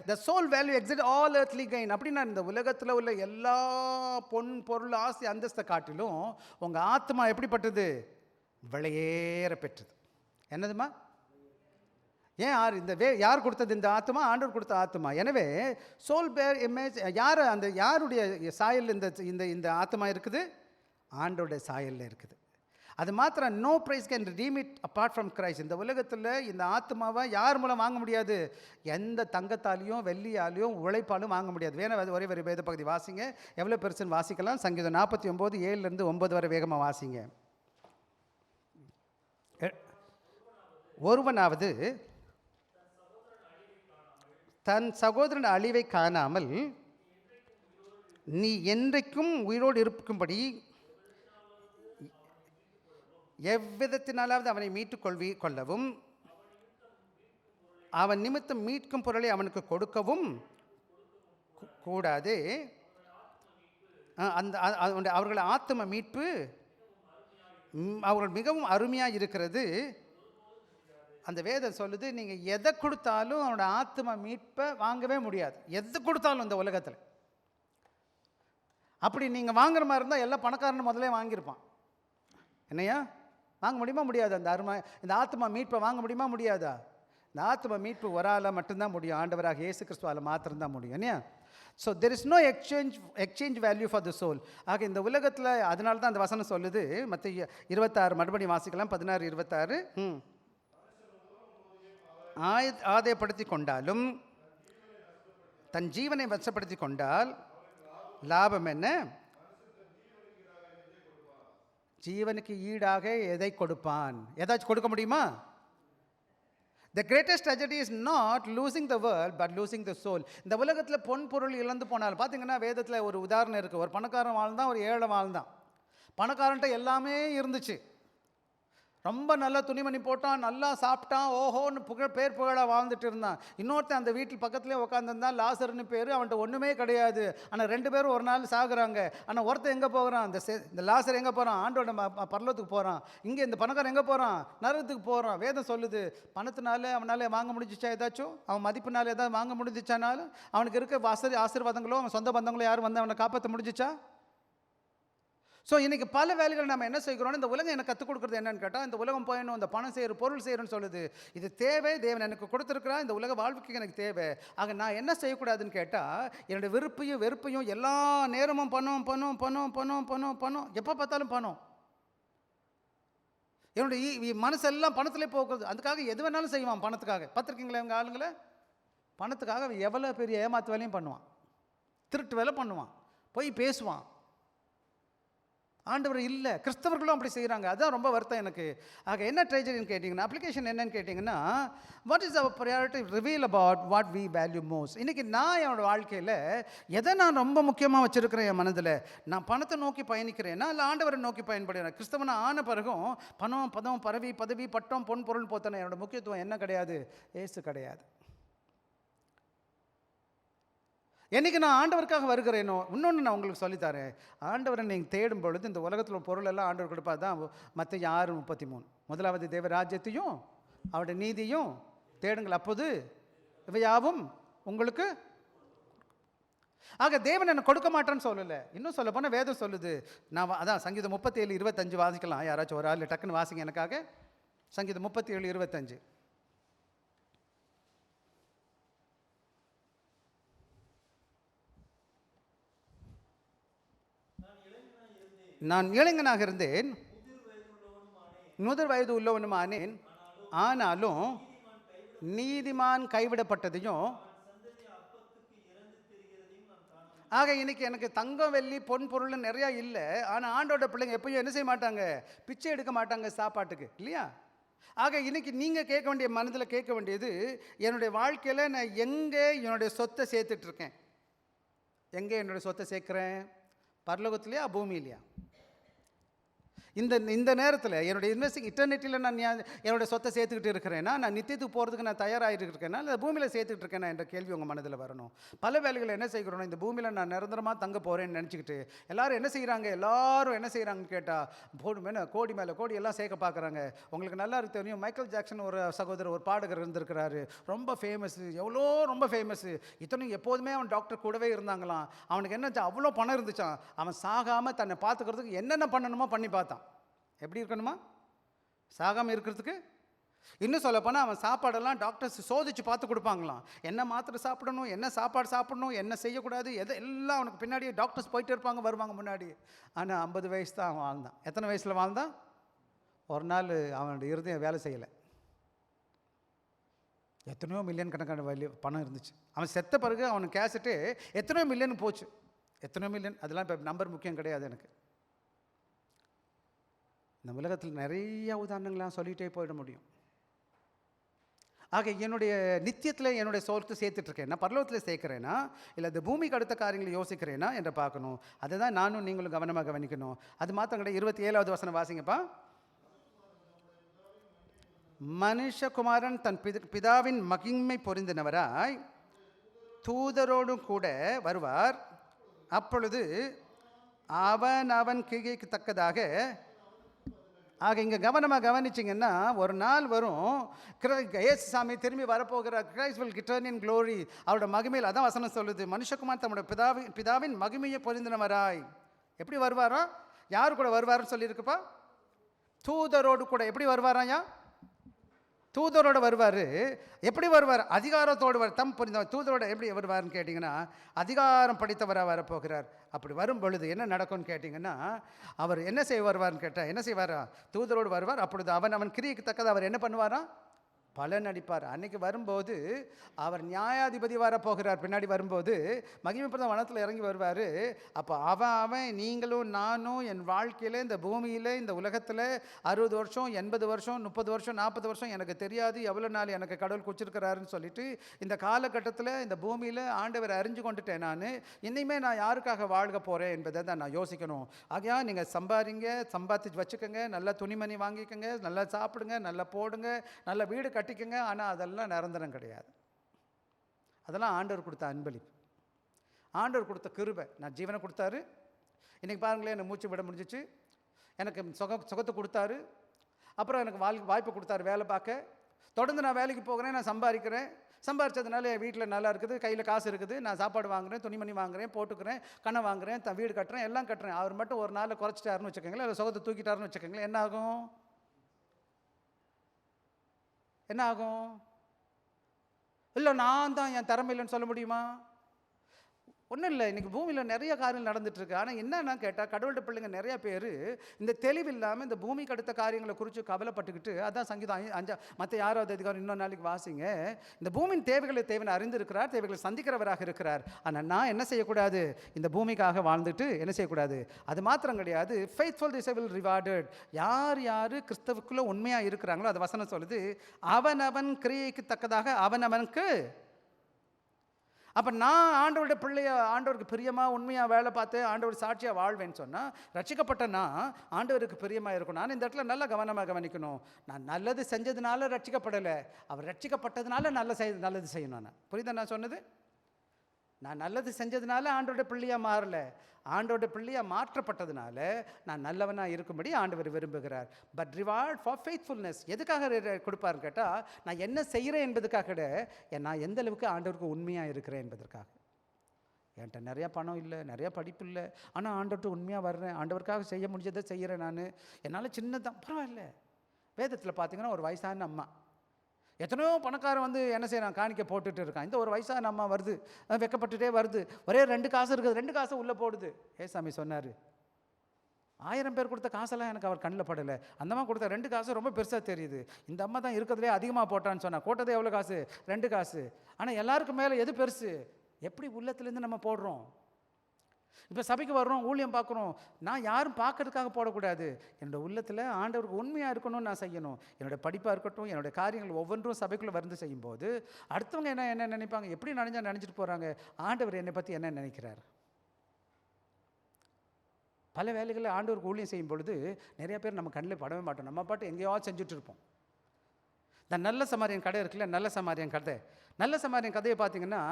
the soul value exceed all earthly gain. அப்படின்னா இந்த உலகத்தில் உள்ள எல்லா பொன் பொருள் ஆஸ்தி அந்தஸ்தை காட்டிலும் உங்கள் ஆத்மா எப்படிப்பட்டது? விலையேற பெற்றது. என்னதுமா? ஏன் யார் கொடுத்தது இந்த ஆத்மா? ஆண்டவர் கொடுத்த ஆத்மா. எனவே சோல் பேர் இமேஜ் யார்? யாருடைய சாயல் இந்த ஆத்மா இருக்குது? ஆண்டவருடைய சாயலில் இருக்குது. அது மாத்திரம் no price can redeem it apart from Christ. இந்த உலகத்தில் இந்த ஆத்மாவை யார் மூலம் வாங்க முடியாது? எந்த தங்கத்தாலையும் வெள்ளியாலையும் உழைப்பாலும் வாங்க முடியாது. வேணா ஒரே வேறு வேத பகுதி வாசிங்க, எவ்வளோ பெருசுன்னு வாசிக்கலாம். சங்கீதம் 49 7-9 வரை வேகமாக வாசிங்க. ஒருவனாவது தன் சகோதரன் அழிவை காணாமல் நீ என்றைக்கும் உயிரோடு இருக்கும்படி எவ்விதத்தினாலாவது அவனை மீட்டுக் கொள்ளவும் அவன் நிமித்தம் மீட்கும் பொருளை அவனுக்கு கொடுக்கவும் கூடாது. அவர்கள் ஆத்ம மீட்பு அவர்கள் மிகவும் அருமையாக இருக்கிறது. அந்த வேதம் சொல்லுது, நீங்கள் எதை கொடுத்தாலும் அவனோட ஆத்ம மீட்பை வாங்கவே முடியாது. எது கொடுத்தாலும் இந்த உலகத்தில். அப்படி நீங்கள் வாங்குற மாதிரி இருந்தால் எல்லா பணக்காரனும் முதலே வாங்கியிருப்பான். என்னையா வாங்க முடியுமா? முடியாது. இந்த ஆத்மா மீட்பை வாங்க முடியுமா? முடியாதா? இந்த ஆத்மா மீட்பு ஒரு ஆளாக மட்டும்தான் முடியும். ஆண்டவராக இயேசு கிறிஸ்துவால் மாத்திரம்தான் முடியும். இல்லையா? So there is no exchange value for the soul. ஆக இந்த உலகத்தில் அதனால தான் அந்த வசனம் சொல்லுது. மத்திய 26 மறுபடியும் வாசிக்கலாம். 16-26. ஆதாயப்படுத்தி கொண்டாலும் தன் ஜீவனை வசப்படுத்தி கொண்டால் லாபம் என்ன? ஜீவனுக்கு ஈடாக எதை கொடுப்பான்? ஏதாச்சும் கொடுக்க முடியுமா? The greatest tragedy is not losing the world but losing the soul. இந்த உலகத்தில் பொன் பொருள் இழந்து போனால் பார்த்தீங்கன்னா, வேதத்தில் ஒரு உதாரணம் இருக்குது. ஒரு பணக்காரன் வாழ்ந்தான், ஒரு ஏழை வாழ்ந்தான். பணக்காரன்ட்ட எல்லாமே இருந்துச்சு. ரொம்ப நல்லா துணிமணி போட்டான், நல்லா சாப்பிட்டான், ஓஹோன்னு பேர் புகழாக வாழ்ந்துட்டு இருந்தான். இன்னொருத்தன் அந்த வீட்டில் பக்கத்துலேயே உட்காந்துருந்தான், லாசர்னு பேர். அவன்கிட்ட ஒன்றுமே கிடையாது. ஆனால் 2 பேரும் ஒரு நாள் சாகுறாங்க. ஆனால் ஒருத்தன் எங்கே போகிறான்? இந்த லாசர் எங்கே போகிறான்? ஆண்டோட பரலோகத்துக்கு போகிறான். இங்கே இந்த பணக்காரன் எங்கே போகிறான்? நரகத்துக்கு போகிறான். வேதம் சொல்லுது, பணத்தினால அவனால் வாங்க முடிஞ்சிச்சா? ஏதாச்சும் அவன் மதிப்பினால் ஏதாவது வாங்க முடிஞ்சிச்சானாலும் அவனுக்கு இருக்க ஆசீர்வாதங்களோ அவன் சொந்த பந்தங்களோ யாரும் வந்து அவனை காப்பாற்ற முடிஞ்சிச்சா? ஸோ இன்றைக்கி பல வேலைகள் நம்ம என்ன செய்கிறோம்? இந்த உலகம் எனக்கு கற்றுக் கொடுக்குறது என்னன்னு கேட்டால், இந்த உலகம் போயணும், இந்த பணம் செய்கிற பொருள் செய்கிறேன்னு சொல்லுது. இது தேவை, தேவன் எனக்கு கொடுத்துருக்குறா, இந்த உலக வாழ்வுக்கு எனக்கு தேவை. ஆக நான் என்ன செய்யக்கூடாதுன்னு கேட்டால், என்னுடைய விருப்பையும் வெறுப்பையும் எல்லா நேரமும் பணம் எப்போ பார்த்தாலும் பணம். என்னுடைய மனசெல்லாம் பணத்திலே போக்குறது. அதுக்காக எது வேணாலும் செய்வான் பணத்துக்காக. பார்த்துருக்கீங்களா எங்கள் ஆளுங்களை? பணத்துக்காக எவ்வளோ பெரிய ஏமாத்து வேலையும் பண்ணுவான், திருட்டு வேலை பண்ணுவான், போய் பேசுவான். ஆண்டவர் இல்லை, கிறிஸ்தவர்களும் அப்படி செய்கிறாங்க. அதுதான் ரொம்ப வருத்தம் எனக்கு. ஆக என்ன ட்ரெஜரின்னு கேட்டிங்கன்னா, அப்ளிகேஷன் என்னன்னு கேட்டிங்கன்னா, what is our priority reveal about what we value most. இன்றைக்கி நான் என்னோடய வாழ்க்கையில் எதை நான் ரொம்ப முக்கியமாக வச்சுருக்கிறேன் என் மனதில்? நான் பணத்தை நோக்கி பயணிக்கிறேன்னா இல்லை ஆண்டவரை நோக்கி பயன்படுகிறேன்? கிறிஸ்தவனை ஆன பிறகும் பணம், பதம், பதவி, பட்டம், பொன் பொருள் போத்தனை என்னோடய முக்கியத்துவம் என்ன கிடையாது? ஏசு கிடையாது. என்றைக்கு நான் ஆண்டவருக்காக வருகிறேனோ, இன்னொன்று நான் உங்களுக்கு சொல்லித்தரேன். ஆண்டவரை நீங்கள் தேடும் பொழுது இந்த உலகத்தில் பொருள் எல்லாம் ஆண்டவர் கொடுப்பா தான். மத்தேயு 6:33, முதலாவது தேவராஜ்யத்தையும் அவருடைய நீதியும் தேடுங்கள், அப்போது இவையாவும் உங்களுக்கு. ஆக தேவன் எனக்கு கொடுக்க மாட்டேன்னு சொல்லலை. இன்னும் சொல்ல போனால் வேதம் சொல்லுது. நான் அதான் சங்கீதம் 37:25 வாசிக்கலாம். யாராச்சும் ஒரு ஆள் டக்குன்னு வாசிங்க எனக்காக. சங்கீதம் 37:25. நான் இளைஞனாக இருந்தேன், முதிர் வயது உள்ளவனுமானேன், ஆனாலும் நீதிமான் கைவிடப்பட்டதையும். ஆக இன்னைக்கு எனக்கு தங்கம் வெள்ளி பொன் பொருள் நிறையா இல்லை. ஆனால் ஆண்டோட பிள்ளைங்க எப்பயும் என்ன செய்ய மாட்டாங்க? பிச்சை எடுக்க மாட்டாங்க சாப்பாட்டுக்கு, இல்லையா? ஆக இன்னைக்கு நீங்கள் கேட்க வேண்டிய, மனதில் கேட்க வேண்டியது, என்னுடைய வாழ்க்கையில் நான் எங்கே என்னுடைய சொத்தை சேர்த்துட்ருக்கேன்? எங்கே என்னுடைய சொத்தை சேர்க்குறேன்? பரலோகத்துலையா பூமியிலையா? இந்த நேரத்தில் என்னுடைய இட்டர்னிட்டியில் நான் என்னுடைய சொத்தை சேர்த்துக்கிட்டு இருக்கிறேன்னா, நான் நித்தியத்துக்கு போகிறதுக்கு நான் தயாராகிட்டு இருக்கேன்னா, இல்லை பூமியில் சேர்த்துக்கிட்டு இருக்கேன்னா என்ற கேள்வி உங்கள் மனதில் வரணும். பல வேலைகளை என்ன செய்கிறோன்னா, இந்த பூமியில் நான் நிரந்தரமாக தங்க போகிறேன்னு நினச்சிக்கிட்டு எல்லாரும் என்ன செய்கிறாங்க? எல்லாரும் என்ன செய்கிறாங்கன்னு கேட்டால் கோடி மேலே கோடி எல்லாம் சேர்க்க பார்க்குறாங்க. உங்களுக்கு நல்லா தெரியும், மைக்கேல் ஜாக்சன் ஒரு சகோதரர், ஒரு பாடகர் இருந்திருக்கிறாரு. ரொம்ப ஃபேமஸ்ஸு, எவ்வளோ ரொம்ப ஃபேமஸ்ஸு. இத்தனையும் எப்போதுமே அவன் டாக்டர் கூடவே இருந்தாங்களாம். அவனுக்கு என்ன அவ்வளோ பணம் இருந்துச்சான். அவன் சாகாமல் தன்னை பார்த்துக்கிறதுக்கு என்னென்ன பண்ணணுமோ பண்ணி பார்த்தான். எப்படி இருக்கணுமா? சாகாமல் இருக்கிறதுக்கு. இன்னும் சொல்லப்போனால் அவன் சாப்பாடெல்லாம் டாக்டர்ஸ் சோதிச்சு பார்த்து கொடுப்பாங்களாம். என்ன மாத்திரை சாப்பிடணும், என்ன சாப்பாடு சாப்பிடணும், என்ன செய்யக்கூடாது, எல்லாம் அவனுக்கு பின்னாடியே டாக்டர்ஸ் போயிட்டே இருப்பாங்க, வருவாங்க முன்னாடி. ஆனால் 50 வயசு தான் அவன் வாழ்ந்தான். எத்தனை வயசில் வாழ்ந்தான்? ஒரு நாள் அவனுடைய இருதயம் வேலை செய்யலை. எத்தனையோ மில்லியன் கணக்கான பணம் இருந்துச்சு. அவன் செத்த பிறகு அவனுக்கு கேசட்டு எத்தனையோ மில்லியன் போச்சு. எத்தனையோ மில்லியன், அதெல்லாம் இப்போ நம்பர் முக்கியம் கிடையாது எனக்கு. இந்த உலகத்தில் நிறைய உதாரணங்கள்லாம் சொல்லிகிட்டே போயிட முடியும். ஆக என்னுடைய நித்தியத்தில் என்னுடைய சொத்தை சேர்த்துட்ருக்கேன்னா, பரலோகத்தில் சேர்க்குறேன்னா, இல்லை இந்த பூமிக்கு அடுத்த காரியங்களை யோசிக்கிறேன்னா என்று பார்க்கணும். அதை தான் நானும் நீங்களும் கவனமாக கவனிக்கணும். அது மாத்திரம் கிடையாது. 27வது வசனம் வாசிங்கப்பா. மனுஷகுமாரன் தன் பிதாவின் மகிமை பொருந்தினவராய் தூதரோடும் கூட வருவார். அப்பொழுது அவன் கிகைக்கு தக்கதாக. ஆக இங்கே கவனமாக கவனிச்சிங்கன்னா, ஒரு நாள் வரும், இயேசு சாமி திரும்பி வரப்போகிறார். Christ will return in glory. அவரோட மகிமையில் அதான் வசனம் சொல்லுது, மனுஷகுமார் தம்முடைய பிதாவின் மகிமையை பொருந்தினவராய். எப்படி வருவாரோ? யார் கூட வருவாருன்னு சொல்லியிருக்குப்பா? தூதரோடு கூட. எப்படி வருவாராயா? தூதரோடு வருவார். எப்படி வருவார்? அதிகாரத்தோடு புரிந்த தூதரோடு எப்படி வருவார்னு கேட்டிங்கன்னா, அதிகாரம் படித்தவராக வரப்போகிறார். அப்படி வரும் பொழுது என்ன நடக்கும்னு கேட்டிங்கன்னா, அவர் என்ன செய்ய வருவார்னு கேட்டால், என்ன செய்வாரா? தூதரோடு வருவார். அப்பொழுது அவன் கிரியைக்கு தக்கது அவர் என்ன பண்ணுவாரா? பலன் அடிப்பார். அன்னைக்கு வரும்போது அவர் நியாயாதிபதி வரப்போகிறார். பின்னாடி வரும்போது மகிமைப்படுத்த வனத்தில் இறங்கி வருவார். அப்போ அவன் நீங்களும் நானும் என் வாழ்க்கையில், இந்த பூமியில், இந்த உலகத்தில் 60 வருஷம் 80 வருஷம் 30 வருஷம் 40 வருஷம் எனக்கு தெரியாது எவ்வளோ நாள் எனக்கு கடவுள் குச்சிருக்கிறாருன்னு சொல்லிட்டு இந்த காலகட்டத்தில் இந்த பூமியில் ஆண்டவர் அறிஞ்சு கொண்டுட்டேன். நான் இனிமே நான் யாருக்காக வாழ்க போகிறேன் என்பதை தான் நான் யோசிக்கணும். ஆகையா நீங்கள் சம்பாதிச்சு வச்சுக்கோங்க, நல்லா துணிமணி வாங்கிக்கோங்க, நல்லா சாப்பிடுங்க, நல்லா போடுங்க, நல்ல வீடு கட்டிக்கங்க. ஆனால் அதெல்லாம் நிரந்தரம் கிடையாது. அதெல்லாம் ஆண்டவர் கொடுத்த அன்பளிப்பு, ஆண்டவர் கொடுத்த கிருபை. நான் ஜீவனை கொடுத்தாரு. இன்றைக்கி பாருங்களேன், எனக்கு மூச்சு விட முடிஞ்சிச்சு. எனக்கு சுகத்தை கொடுத்தாரு. அப்புறம் எனக்கு வாய்ப்பு கொடுத்தாரு வேலை பார்க்க. தொடர்ந்து நான் வேலைக்கு போகிறேன், நான் சம்பாதிக்கிறேன். சம்பாதிச்சதுனால என் வீட்டில் நல்லா இருக்குது, கையில் காசு இருக்குது, நான் சாப்பாடு வாங்குகிறேன், துணிமணி வாங்குகிறேன், போட்டுக்கிறேன், கண்ணை வாங்குகிறேன், வீடு கட்டுறேன், எல்லாம் கட்டுறேன். அவர் மட்டும் ஒரு நாளில் குறைச்சிட்டாருன்னு வச்சுக்கோங்களேன், இல்லை சுகத்தை தூக்கிட்டாருன்னு வச்சுக்கோங்களேன், என்ன ஆகும்? என்ன ஆகும்? இல்லை நான் தான் என் திறமை இல்லைன்னு சொல்ல முடியுமா? ஒன்றும் இல்லை. இன்றைக்கி பூமியில் நிறைய காரியங்கள் நடந்துகிட்ருக்கு. ஆனால் என்னென்னா கேட்டால், கடவுள்கிட்ட பிள்ளைங்க நிறையா பேர் இந்த தெளிவில்லாமல் இந்த பூமிக்கு அடுத்த காரியங்களை குறித்து கவலைப்பட்டுக்கிட்டு, அதான் சங்கீதம் மற்ற 6வது அதிகாரம் இன்னொரு நாளைக்கு வாசிங்க. இந்த பூமியின் தேவனை அறிந்திருக்கிறார், தேவைகளை சந்திக்கிறவராக இருக்கிறார். ஆனால் நான் என்ன செய்யக்கூடாது? இந்த பூமிக்காக வாழ்ந்துட்டு என்ன செய்யக்கூடாது? அது மாத்திரம் கிடையாது, ஃபெய்த்ஃபுல் திஸ் வில் ரிவார்டட். யார் கிறிஸ்தவுக்குள்ளே உண்மையாக இருக்கிறாங்களோ, அது வசனம் சொல்லுது, அவனவன் கிரியைக்கு தக்கதாக அவனவனுக்கு. அப்போ நான் ஆண்டவருடைய பிள்ளைய, ஆண்டவருக்கு பிரியமாக உண்மையாக வேலை பார்த்து ஆண்டவர் சாட்சியாக வாழ்வேன்னு சொன்னால், ரட்சிக்கப்பட்டனா ஆண்டவருக்கு பிரியமாக இருக்கும். நான் இந்த இடத்துல நல்லா கவனமாக கவனிக்கணும். நான் நல்லது செஞ்சதுனால ரட்சிக்கப்படலை, அவர் ரட்சிக்கப்பட்டதுனால நல்லது செய்யணும். நான் புரியுதா நான் சொன்னது? நான் நல்லது செஞ்சதுனால ஆண்டவருடைய பிள்ளையாக மாறலை, ஆண்டவருடைய பிள்ளையாக மாற்றப்பட்டதுனால நான் நல்லவனாக இருக்கும்படி ஆண்டவர் விரும்புகிறார். பட் ரிவார்ட் ஃபார் ஃபெய்த்ஃபுல்னஸ் எதுக்காக கொடுப்பாருன்னு கேட்டால், நான் என்ன செய்கிறேன் என்பதுக்காக, நான் எந்த அளவுக்கு ஆண்டவருக்கு உண்மையாக இருக்கிறேன் என்பதற்காக. என்கிட்ட நிறையா பணம் இல்லை, நிறையா படிப்பு இல்லை, ஆனால் ஆண்டவர்கிட்ட உண்மையாக வர்றேன், ஆண்டவருக்காக செய்ய முடிஞ்சதை செய்கிறேன், நான் என்னால் சின்னதான் பரவாயில்ல. வேதத்தில் பார்த்தீங்கன்னா ஒரு வயசான அம்மா, எத்தனையோ பணக்காரன் வந்து என்ன செய்யறான், காணிக்க போட்டுட்டு இருக்கான். இந்த ஒரு வயசான அம்மா வருது, வெக்கப்பட்டுட்டே வருது, ஒரே 2 காசு இருக்குது, 2 காசை உள்ளே போடுது. ஏசாமி சொன்னார், 1000 பேர் கொடுத்த காசெல்லாம் எனக்கு அவர் கண்ணில் படலை, அந்த அம்மா கொடுத்த 2 காசு ரொம்ப பெருசாக தெரியுது. இந்த அம்மா தான் இருக்கிறதுலே அதிகமாக போட்டான்னு சொன்னா. போட்டதே எவ்வளோ காசு? 2 காசு. ஆனால் எல்லாருக்கும் மேலே எது பெருசு? எப்படி உள்ளத்துலேருந்து நம்ம போடுறோம். இப்போ சபைக்கு வர்றோம், ஊழியம் பார்க்குறோம், நான் யாரும் பார்க்கறதுக்காக போடக்கூடாது. என்னோடய உள்ளத்தில் ஆண்டவருக்கு உண்மையாக இருக்கணும்னு நான் செய்யணும். என்னோடய படிப்பாக இருக்கட்டும், என்னுடைய காரியங்கள் ஒவ்வொன்றும் சபைக்குள்ளே வந்து செய்யும்போது அடுத்தவங்க என்ன நினைப்பாங்க, எப்படி நினச்சிட்டு போகிறாங்க, ஆண்டவர் என்னை பற்றி என்ன நினைக்கிறார். பல வேலைகளில் ஆண்டவருக்கு ஊழியம் செய்யும் பொழுது நிறைய பேர் நம்ம கண்ணில் படவே மாட்டோம், நம்ம பாட்டு எங்கேயாவது செஞ்சுட்டு இருப்போம். இந்த நல்ல சமாரியன் கடை இருக்குல்ல, நல்ல சமாரியன் கதை, நல்ல சமாரியன் கதையை பார்த்தீங்கன்னா,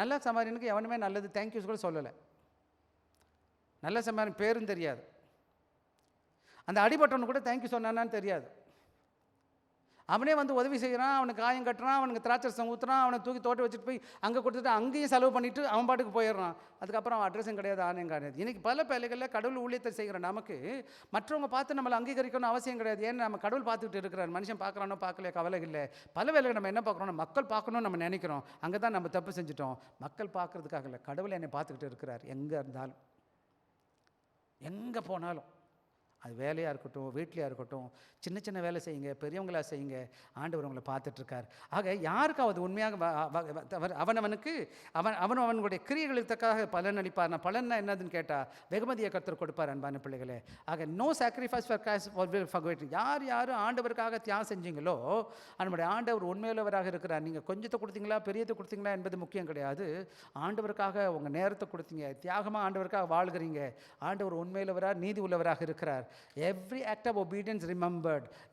நல்ல சமாரியனுக்கு எவனுமே நல்லது தேங்க்யூஸ் கூட சொல்லலை. நல்ல சமாரியன் பேரும் தெரியாது, அந்த அடிபட்டவனு கூட தேங்க்யூ சொன்னான்னு தெரியாது. அவனே வந்து உதவி செய்கிறான், அவனுக்கு காயம் கட்டுறான், அவனுக்கு திராட்சரசம் ஊற்றுறான், அவனை தூக்கி தோட்ட வச்சுட்டு போய் அங்கே கொடுத்துட்டு அங்கேயும் செலவு பண்ணிவிட்டு அவன் பாட்டுக்கு போயிடுறான். அதுக்கப்புறம் அவன் அட்ரஸும் கிடையாது, ஆணையம் கிடையாது. இன்றைக்கி பல வேலைகளில் கடவுள் ஊழியத்தை செய்கிற நமக்கு மற்றவங்க பார்த்து நம்மளை அங்கீகரிக்கணும்னு அவசியம் கிடையாது. ஏன்னா நம்ம கடவுள் பார்த்துக்கிட்டு இருக்கிறார், மனுஷன் பார்க்குறானோ பார்க்கல கவலை இல்லை. பல வேலைகள் நம்ம என்ன பார்க்குறோம், மக்கள் பார்க்கணும்னு நம்ம நினைக்கிறோம். அங்கே தான் நம்ம தப்பு செஞ்சுட்டோம். மக்கள் பார்க்குறதுக்காக இல்லை, கடவுள் என்னை பார்த்துக்கிட்டு இருக்கிறார். எங்கே இருந்தாலும், எங்கே போனாலும், அது வேலையாக இருக்கட்டும், வீட்லையாக இருக்கட்டும், சின்ன சின்ன வேலை செய்யுங்க, பெரியவங்களாக செய்யுங்க, ஆண்டவர் உங்களை பார்த்துட்ருக்கார். ஆக யாருக்காவது உண்மையாக அவனவனுக்கு அவனுடைய கிரியைகளுக்கு தக்காக பலன் அளிப்பார். நான் பலன்னா என்னதுன்னு கேட்டால் வெகுமதியை கர்த்தர் கொடுப்பார். அன்பான பிள்ளைகளே, ஆக no sacrifice for Christ for waiting. யார் ஆண்டவருக்காக தியாகம் செஞ்சீங்களோ நம்முடைய ஆண்டவர் உண்மையுள்ளவராக இருக்கிறார். நீங்கள் கொஞ்சத்தை கொடுத்தீங்களா, பெரியதை கொடுத்தீங்களா என்பது முக்கியம் கிடையாது. ஆண்டவருக்காக உங்கள் நேரத்தை கொடுத்தீங்க, தியாகமாக ஆண்டவருக்காக வாழ்கிறீங்க, ஆண்டவர் உண்மையுள்ளவராக நீதி உள்ளவராக இருக்கிறார். Every act of obedience remembered.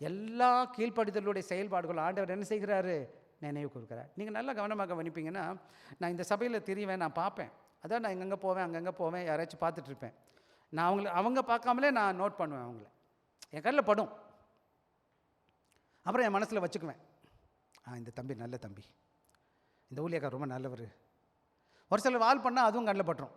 எல்லா கீழ்ப்படிதலுடைய செயல்பாடுகள் ஆண்டவர் என்ன செய்கிறாரு, நினைவு கொடுக்குறார். நீங்கள் நல்லா கவனமாக கவனிப்பீங்கன்னா, நான் இந்த சபையில் தெரிவேன், நான் பார்ப்பேன், அதான் நான் எங்கெங்கே போவேன், அங்கங்கே போவேன், யாராச்சும் பார்த்துட்ருப்பேன். நான் அவங்க பார்க்காமலே நான் நோட் பண்ணுவேன், அவங்கள என் கண்ணில் படும். அப்புறம் என் மனசில் வச்சுக்குவேன், இந்த தம்பி நல்ல தம்பி, இந்த ஊழியக்கார் ரொம்ப நல்லவர். ஒரு சிலர் வால் பண்ணால் அதுவும் கண்ணில் பட்டுரும்.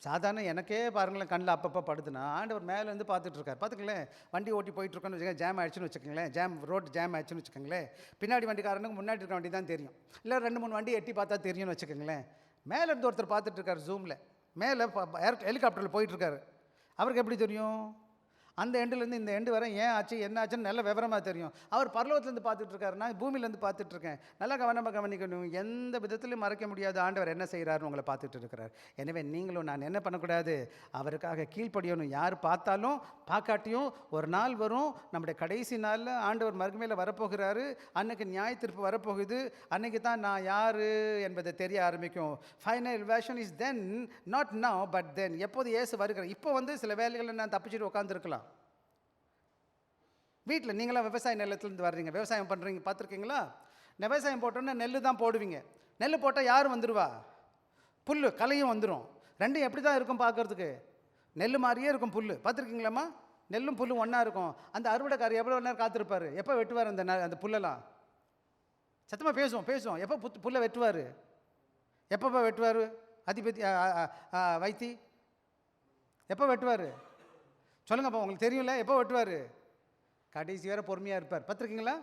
சாதாரண எனக்கே பாருங்களேன், கண்ணில் அப்பப்போ படுதுன்னா ஆண்டவர் மேலேருந்து பார்த்துட்ருக்கார். பார்த்துக்கங்களேன், வண்டி ஓட்டி போயிட்டுருக்கோன்னு வச்சுக்கோங்க, ஜாம் ஆயிடுச்சுன்னு வச்சுக்கோங்களேன், ரோடு ஜாம் ஆயிடுச்சுன்னு வச்சுக்கோங்களேன், பின்னாடி வண்டிக்காரனுக்கு முன்னாடி இருக்க வண்டி தான் தெரியும், இல்லை 2-3 வண்டி எட்டி பார்த்தா தெரியும்னு வச்சுக்கோங்களேன். மேலேருந்து ஒருத்தர் பார்த்துட்ருக்கார், ஜூமில் மேலே ஹெலிகாப்டரில் போயிட்டுருக்காரு. அவருக்கு எப்படி தெரியும், அந்த எண்டுலேருந்து இந்த எண்டு வரை ஏன் ஆச்சு என்ன ஆச்சுன்னு நல்ல விவரமாக தெரியும். அவர் பரலோகத்துலேருந்து பார்த்துட்ருக்காரு, நான் பூமியிலேருந்து பார்த்துட்ருக்கேன். நல்லா கவனமாக கவனிக்கணும், எந்த விதத்திலையும் மறைக்க முடியாது ஆண்டவர் என்ன செய்கிறாருன்னு உங்களை பார்த்துட்டு இருக்கிறார். எனவே நீங்களும் நான் என்ன பண்ணக்கூடாது, அவருக்காக கீழ்ப்படியணும். யார் பார்த்தாலும் பார்க்காட்டியும் ஒரு நாள் வரும், நம்முடைய கடைசி நாளில் ஆண்டவர் மறுமையில் வரப்போகிறாரு. அன்னைக்கு நியாய தீர்ப்பு வரப்போகுது. அன்னைக்கு தான் நான் யார் என்பதை தெரிய ஆரம்பிக்கும். Final version is then, not now but then. எப்போது இயேசு வருகிறார். இப்போ வந்து சில வேலைகளை நான் தப்பிச்சுட்டு உட்காந்துருக்கலாம். வீட்டில் நீங்களாம் விவசாய நிலத்துலேருந்து வர்றீங்க, விவசாயம் பண்ணுறீங்க, பார்த்துருக்கீங்களா? விவசாயம் போட்டோன்னா நெல் தான் போடுவீங்க. நெல் போட்டால் யார் வந்துடுவா, புல் களையும் வந்துடும். ரெண்டும் எப்படி தான் இருக்கும் பார்க்குறதுக்கு, நெல் மாதிரியே இருக்கும் புல். பார்த்துருக்கீங்களாம்மா? நெல்லும் புல்லும் ஒன்றா இருக்கும். அந்த அறுவடைக்காரர் எவ்வளோ நேரம் காத்திருப்பார், எப்போ வெட்டுவார் அந்த புல்லெல்லாம்? சத்தமாக பேசுவோம். எப்போ புல்லை வெட்டுவார், எப்பப்போ வெட்டுவார்? அதிபதி வைத்தி எப்போ வெட்டுவார் சொல்லுங்கப்பா, உங்களுக்கு தெரியும்ல, எப்போ வெட்டுவார்? கடைசி வேறு பொறுமையாக இருப்பார். பார்த்துருக்கீங்களா?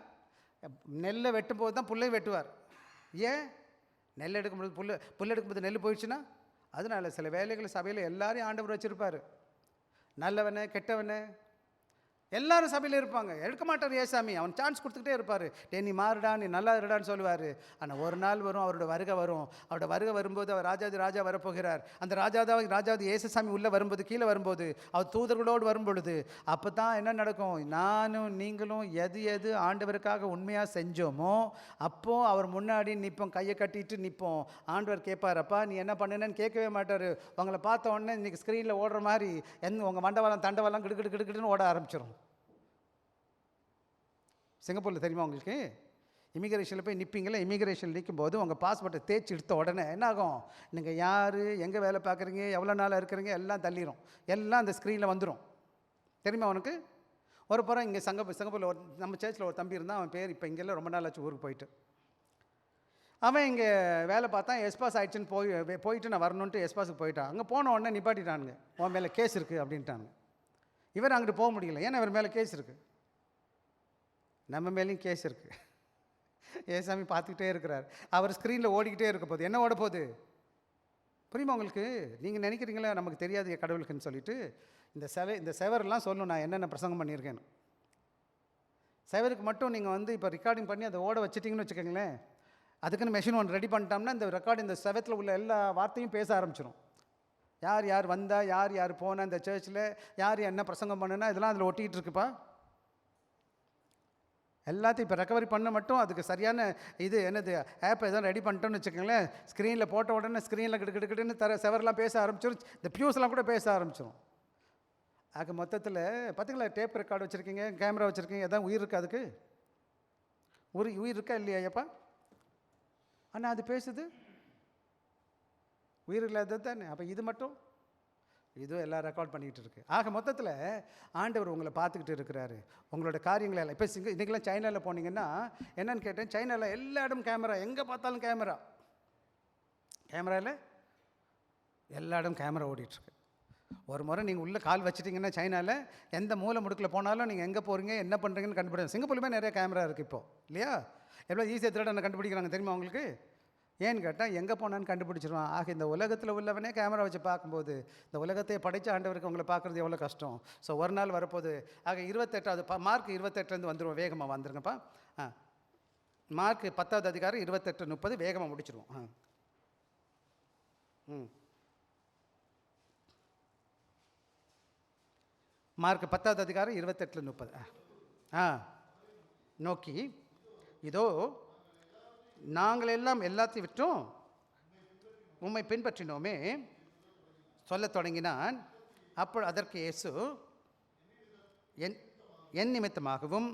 நெல்லை வெட்டும் போது தான் புல்லை வெட்டுவார். ஏன்? நெல் எடுக்கும்போது புல் எடுக்கும்போது நெல் போயிடுச்சுன்னா அதனால் சில வேலைகள் சபையில் எல்லாரையும் ஆண்டவர் வச்சுருப்பார். நல்லவனை கெட்டவனை எல்லாரும் சபையில் இருப்பாங்க. எடுக்க மாட்டார் ஏசாமி, அவன் சான்ஸ் கொடுத்துக்கிட்டே இருப்பார். நீ மாறுடா, நீ நல்லா இருடான்னு சொல்லுவார். ஆனால் ஒரு நாள் வரும், அவரோட வருகை வரும். அவரோட வருகை வரும்போது அவர் ராஜா வரப்போகிறார். அந்த ராஜாவது ஏசுசாமி உள்ளே வரும்போது, கீழே வரும்போது, அவர் தூதர்களோடு வரும்பொழுது அப்போ தான் என்ன நடக்கும், நானும் நீங்களும் எது ஆண்டவருக்காக உண்மையாக செஞ்சோமோ அப்போது அவர் முன்னாடி நிற்போம், கையை கட்டிட்டு நிற்போம். ஆண்டவர் கேட்பார், அப்பா நீ என்ன பண்ணுன்னு கேட்கவே மாட்டார். உங்களை பார்த்த உடனே இன்றைக்கி ஸ்க்ரீனில் ஓடுற மாதிரி உங்கள் மண்டவலம் தண்டவலம் கிடுக்கிட்டுன்னு ஓட ஆரம்பிச்சிடும். சிங்கப்பூரில் தெரியுமா உங்களுக்கு, இமிக்ரேஷனில் போய் நிற்பீங்களே, இமிக்ரேஷன் நிற்கும்போது உங்கள் பாஸ்போர்ட்டை தேய்ச்சி எடுத்த உடனே என்ன ஆகும், நீங்கள் யார், எங்கே வேலை பார்க்குறீங்க, எவ்வளோ நாளாக இருக்கிறீங்க எல்லாம் தள்ளிடும். எல்லாம் அந்த ஸ்க்ரீனில் வந்துடும். தெரியுமா உனக்கு? ஒரு புறம் இங்கே சிங்கப்பூரில் நம்ம சர்ச்சில் ஒரு தம்பி இருந்தால், அவன் பேர் இப்போ இங்கெல்லாம் ரொம்ப நாள் ஆச்சு ஊருக்கு போயிட்டு. அவன் இங்கே வேலை பார்த்தான், எஸ்பாஸ் ஆயிடுச்சுன்னு போயிட்டு நான் வரணுன்ட்டு எஸ்பாஸுக்கு போயிட்டான். அங்கே போன உடனே நிப்பாட்டிட்டானுங்க, உன் மேலே கேஸ் இருக்குது அப்படின்ட்டானுங்க. இவர் அங்கிட்டு போக முடியல, ஏன்னா இவர் மேலே கேஸ் இருக்குது. நம்ம மேலேயும் கேஸ் இருக்குது. ஏசாமி பார்த்துக்கிட்டே இருக்கிறார், அவர் ஸ்க்ரீனில் ஓடிக்கிட்டே இருக்க போகுது. என்ன ஓட போகுது புரியுமா உங்களுக்கு? நீங்கள் நினைக்கிறீங்களா நமக்கு தெரியாது கடவுளுக்குன்னு சொல்லிட்டு. இந்த செவரெல்லாம் சொல்லணும் நான் என்னென்ன பிரசங்கம் பண்ணியிருக்கேன்னு. செவருக்கு மட்டும் நீங்கள் இப்போ ரெக்கார்டிங் பண்ணி அதை ஓட வச்சுட்டிங்கன்னு வச்சுக்கோங்களேன், அதுக்குன்னு மெஷின் ஒன்று ரெடி பண்ணிட்டோம்னா இந்த ரெக்கார்டு இந்த செவத்தில் உள்ள எல்லா வார்த்தையும் பேச ஆரம்பிச்சிடும். யார் யார் வந்தா, யார் யார் போனால், இந்த சர்ச்சில் யார் என்ன பிரசங்கம் பண்ணுனா, இதெல்லாம் அதில் ஒட்டிகிட்டு இருக்குப்பா. எல்லாத்தையும் இப்போ ரெக்கவரி பண்ண மட்டும் அதுக்கு சரியான என்னது ஆப் எதாவது ரெடி பண்ணிட்டோன்னு வச்சுக்கோங்களேன், ஸ்க்ரீனில் போட்ட உடனே ஸ்க்ரீனில் கிடுக்கிட்டுன்னு செவரெலாம் பேச ஆரம்பிச்சிடும், இந்த பியூஸ்லாம் கூட பேச ஆரம்பிச்சிடும். ஆக மொத்தத்தில் பார்த்திங்களா, டேப் ரெக்கார்டு வச்சுருக்கீங்க, கேமரா வச்சுருக்கீங்க, எதாவது உயிர் இருக்கா? அதுக்கு உயிர் இருக்கா இல்லையா ஐயப்பா? ஆனால் அது பேசுது, உயிர் இல்லாதது தானே. அப்போ இது மட்டும் இதுவும் எல்லாம் ரெக்கார்ட் பண்ணிக்கிட்டு இருக்கு. ஆக மொத்தத்தில் ஆண்டவர் உங்களை பார்த்துக்கிட்டு இருக்கிறாரு, உங்களோட காரியங்களை எல்லாம். இப்போ இன்றைக்கெல்லாம் சைனாவில் போனீங்கன்னா என்னன்னு கேட்டேன், சைனாவில் எல்லா இடம் கேமரா, எங்கே பார்த்தாலும் கேமரா. கேமராவில் எல்லா இடம் கேமரா ஓடிட்டுருக்கு. ஒரு முறை நீங்கள் உள்ளே கால் வச்சிட்டிங்கன்னா சைனாவில் எந்த மூலை முடுக்கில் போனாலும் நீங்கள் எங்கே போகிறீங்க என்ன பண்ணுறீங்கன்னு கண்டுபிடிக்கும். சிங்கப்பூர்லேயுமே நிறைய கேமரா இருக்குது இப்போது, இல்லையா? எவ்வளோ ஈஸியாக திருடனை கண்டுபிடிக்கிறாங்க தெரியுமா உங்களுக்கு? ஏன்னு கேட்டால் எங்கே போனான்னு கண்டுபிடிச்சிருவான். ஆக இந்த உலகத்தில் உள்ளவனே கேமரா வச்சு பார்க்கும்போது இந்த உலகத்தை படைத்த ஆண்டவருக்கு உங்களை பார்க்குறது எவ்வளோ கஷ்டம். ஸோ ஒரு நாள் வரப்போகுது. ஆக 28வது மார்க் 28 வந்துடுவோம், வேகமாக வந்துருங்கப்பா. மார்க் 10வது அதிகாரம் 28-30 வேகமாக முடிச்சிடுவோம். மார்க் 10வது அதிகாரம் 28-30 நோக்கி, இதோ நாங்கள் எல்லாம் எல்லாத்தையும் விட்டோம் உம்மை பின்பற்றினோமே சொல்ல தொடங்கினான். அப்போ அதற்கு இயேசு, என் நிமித்தமாகவும்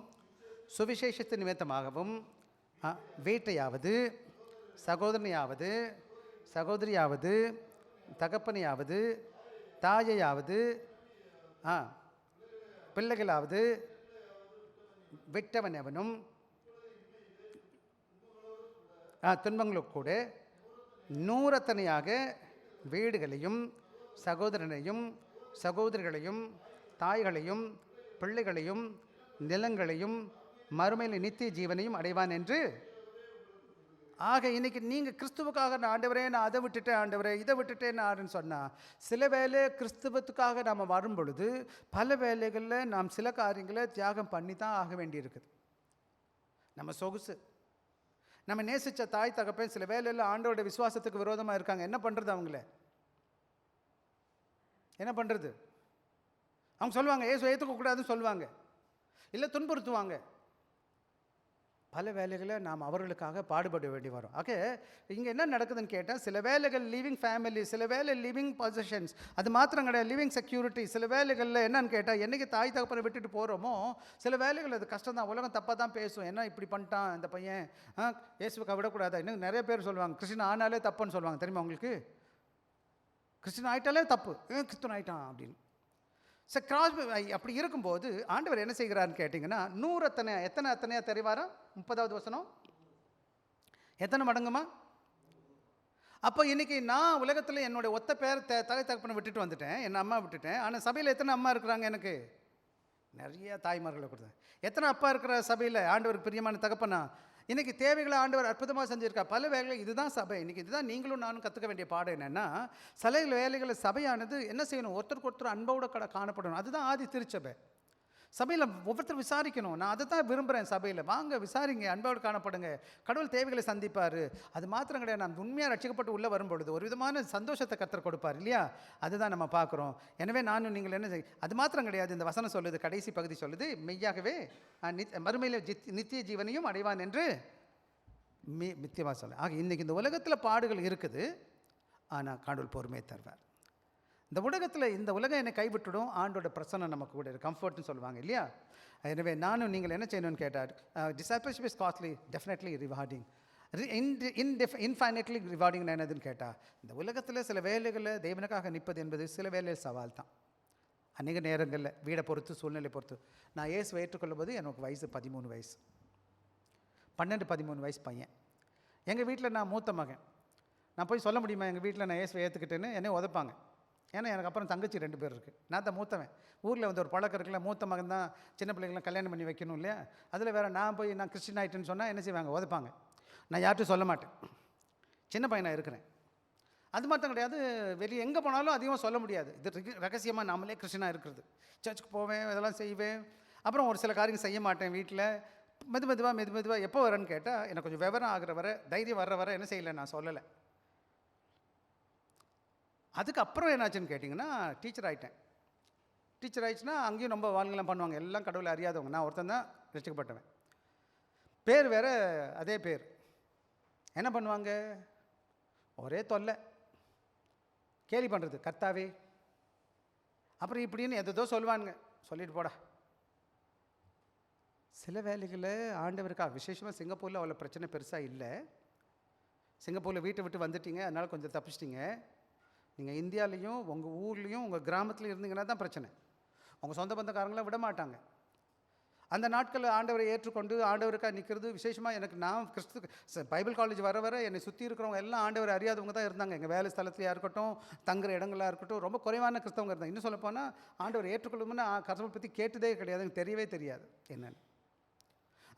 சுவிசேஷத்தின் நிமித்தமாகவும் வீட்டையாவது சகோதரனையாவது சகோதரியாவது தகப்பனையாவது தாயையாவது பிள்ளைகளாவது விட்டவன் எவனும் துன்பங்களுக்கு கூட நூறத்தனையாக வீடுகளையும் சகோதரனையும் சகோதரிகளையும் தாய்களையும் பிள்ளைகளையும் நிலங்களையும் மறுமையில் நித்திய ஜீவனையும் அடைவான் என்று. ஆக இன்னைக்கு நீங்கள் கிறிஸ்துவுக்காக நான் ஆண்டவரே நான் அதை விட்டுட்டேன், ஆண்டவரே இதை விட்டுட்டேன் ஆடுன்னு சொன்னால், சில வேளை கிறிஸ்துவத்துக்காக நாம் வரும் பொழுது பல வேலைகளில் நாம் சில காரியங்களை தியாகம் பண்ணி தான் ஆக வேண்டியிருக்குது. நம்ம சொகுசு, நம்ம நேசித்த தாய் தகப்பேன் சில வேலையில் ஆண்டோட விசுவாசத்துக்கு விரோதமாக இருக்காங்க. என்ன பண்ணுறது? அவங்கள என்ன பண்ணுறது? அவங்க சொல்லுவாங்க ஏசு ஏற்றுக்கக்கூடாதுன்னு சொல்லுவாங்க, இல்லை துன்புறுத்துவாங்க. பல வேலைகளை நாம் அவர்களுக்காக பாடுபட வேண்டி வரும். ஓகே, இங்கே என்ன நடக்குதுன்னு கேட்டால், சில வேலைகள் லிவிங் ஃபேமிலி, சில வேலை லிவிங் பொசிஷன்ஸ், அது மாத்திரம் கிடையாது லிவிங் செக்யூரிட்டி. சில வேலைகளில் என்னன்னு கேட்டால், என்றைக்கு தாய் தகப்பனை விட்டுட்டு போகிறோமோ சில வேலைகள் அது கஷ்டம் தான். உலகம் தப்பாக தான் பேசும், என்ன இப்படி பண்ணிட்டான் இந்த பையன், இயேசுவுக்கு விடக்கூடாது. இன்னும் நிறைய பேர் சொல்லுவாங்க கிறிஸ்டின் ஆனாலே தப்புன்னு சொல்லுவாங்க. தெரியுமா உங்களுக்கு? கிறிஸ்டின் ஆகிட்டாலே தப்பு, கிறிஸ்துவன் ஆகிட்டான் அப்படின்னு. கிராஸ் அப்படி இருக்கும்போது ஆண்டவர் என்ன செய்கிறாருன்னு கேட்டிங்கன்னா, எத்தனையா தெரிவாரா? 30வது வசனம் எத்தனை மடங்குமா? அப்போ இன்றைக்கி நான் உலகத்தில் என்னுடைய ஒத்த பேர் தாய் தகப்பனை விட்டுட்டு வந்துட்டேன், என் அம்மா விட்டுட்டேன். ஆனால் சபையில் எத்தனை அம்மா இருக்கிறாங்க? எனக்கு நிறைய தாய்மார்களை கொடுத்தேன். எத்தனை அப்பா இருக்கிற சபையில் ஆண்டவருக்கு பிரியமான தகப்பனா? இன்றைக்கி தேவைகளை ஆண்டவர் அற்புதமாக செஞ்சுருக்கா. பல வேலைகள் இதுதான் சபை. இன்றைக்கி இதுதான் நீங்களும் நானும் கற்றுக்க வேண்டிய பாடம். என்னென்னா, சில வேலைகளை சபையானது என்ன செய்யணும்? ஒருத்தருக்கு ஒருத்தர் அன்போட காணப்படணும். அதுதான் ஆதி திருச்சபை. சபையில் ஒவ்வொருத்தர் விசாரிக்கணும். நான் அதை தான் விரும்புகிறேன். சபையில் வாங்க விசாரிங்க, அன்போடு காணப்படுங்க, கடவுள் தேவைகளை சந்திப்பார். அது மாத்திரம் கிடையாது, நாம் உண்மையாக ரட்சிக்கப்பட்டு உள்ளே வரும்பொழுது ஒரு விதமான சந்தோஷத்தை கர்த்தர் கொடுப்பார், இல்லையா? அதுதான் நம்ம பார்க்குறோம். எனவே நானும் நீங்கள் என்ன அது மாத்திரம் கிடையாது. இந்த வசனம் சொல்லுது, கடைசி பகுதி சொல்லுது, மெய்யாகவே மறுமையில் நித்திய ஜீவனையும் அடைவான் என்று மித்தியமாக சொல்ல. ஆக இன்றைக்கி இந்த உலகத்தில் பாடுகள் இருக்குது, ஆனால் கடவுள் பொறுமையை தருவார். இந்த உலகம் என்னை கைவிட்டுடும், ஆண்டோட பிரசனை நமக்கு கூட கம்ஃபர்ட்னு சொல்லுவாங்க, இல்லையா? எனவே நானும் நீங்கள் என்ன செய்யணும்னு கேட்டார், discipleship is costly, definitely rewarding, infinitely rewarding. என்னதுன்னு கேட்டால், இந்த உலகத்தில் சில வேலைகளில் தேவனுக்காக நிற்பது என்பது சில வேலையில் சவால் தான். அநேக நேரங்களில் வீடை பொறுத்து, சூழ்நிலை பொறுத்து. நான் ஏசுவை ஏற்றுக்கொள்ளும்போது எனக்கு வயசு 13 வயசு, 12-13 வயசு பையன். எங்கள் வீட்டில் நான் மூத்த மகன். நான் போய் சொல்ல முடியுமா எங்கள் வீட்டில் நான் இயேசுவை ஏற்றுக்கிட்டேன்னு? என்னை உதைப்பாங்க. ஏன்னா எனக்கு அப்புறம் தங்கச்சி 2 பேர் இருக்குது. நான் தான் மூத்தவன். ஊரில் வந்து ஒரு பழக்கம் இருக்குல்ல, மூத்த மகன் தான் சின்ன பிள்ளைங்களாம் கல்யாணம் பண்ணி வைக்கணும் இல்லையா? அதில் வேறு நான் போய் நான் கிறிஸ்டின் ஆகிட்டேன்னு சொன்னால் என்ன செய்வாங்க? உதைப்பாங்க. நான் யார்கிட்டும் சொல்ல மாட்டேன். சின்ன பையனாக இருக்கிறேன். அது மட்டும் கிடையாது, வெளியே எங்கே போனாலும் அதிகமாக சொல்ல முடியாது. இது ரகசியமாக நாமளே கிறிஸ்டினாக இருக்கிறது. சர்ச்சுக்கு போவேன், இதெல்லாம் செய்வேன். அப்புறம் ஒரு சில காரியங்கள் செய்ய மாட்டேன் வீட்டில். மெதுவாக எப்போ வரேன்னு கேட்டால் எனக்கு கொஞ்சம் விவரம் ஆகிற வர, தைரியம் வர என்ன செய்யலை, நான் சொல்லலை. அதுக்கப்புறம் என்னாச்சுன்னு கேட்டிங்கன்னா, டீச்சர் ஆகிட்டேன். டீச்சர் ஆகிடுச்சுன்னா அங்கேயும் ரொம்ப வாழ்க்கைலாம் பண்ணுவாங்க. எல்லாம் கடவுளை அறியாதவங்க. நான் ஒருத்தன் தான் ரசிக்கப்பட்டவன். பேர் வேறு அதே பேர். என்ன பண்ணுவாங்க? ஒரே தொல்லை, கேலி பண்ணுறது, கர்த்தாவே அப்புறம் இப்படின்னு எதோ சொல்லுவானுங்க. சொல்லிட்டு போடா. சில வேலைகளில் ஆண்டவருக்கா விசேஷமாக சிங்கப்பூரில் அவ்வளோ பிரச்சனை பெருசாக இல்லை. சிங்கப்பூரில் வீட்டை விட்டு வந்துட்டீங்க, அதனால் கொஞ்சம் தப்பிச்சிட்டிங்க. நீங்கள் இந்தியாவிலையும் உங்கள் ஊர்லேயும் உங்கள் கிராமத்துலையும் இருந்தீங்கன்னா தான் பிரச்சனை. உங்கள் சொந்த பந்தக்காரங்களாம் விட மாட்டாங்க. அந்த நாட்களில் ஆண்டவரை ஏற்றுக்கொண்டு ஆண்டவருக்காக நிற்கிறது விசேஷமாக. எனக்கு நான் பைபிள் காலேஜ் வர என்னை சுற்றி இருக்கிறவங்க எல்லாம் ஆண்டவரை அறியாதவங்க தான் இருந்தாங்க. எங்கள் வேலை ஸ்தலத்துலையாக இருக்கட்டும், தங்குற இடங்களாக இருக்கட்டும், ரொம்ப குறைவான கிறிஸ்தவங்க இருந்தாங்க. இன்னும் சொல்லப்போனால் ஆண்டவரை ஏற்றுக்கொள்ளும்னு கடவுளை பற்றி கேட்டதே கிடையாது, எனக்கு தெரியவே தெரியாது என்னென்னு.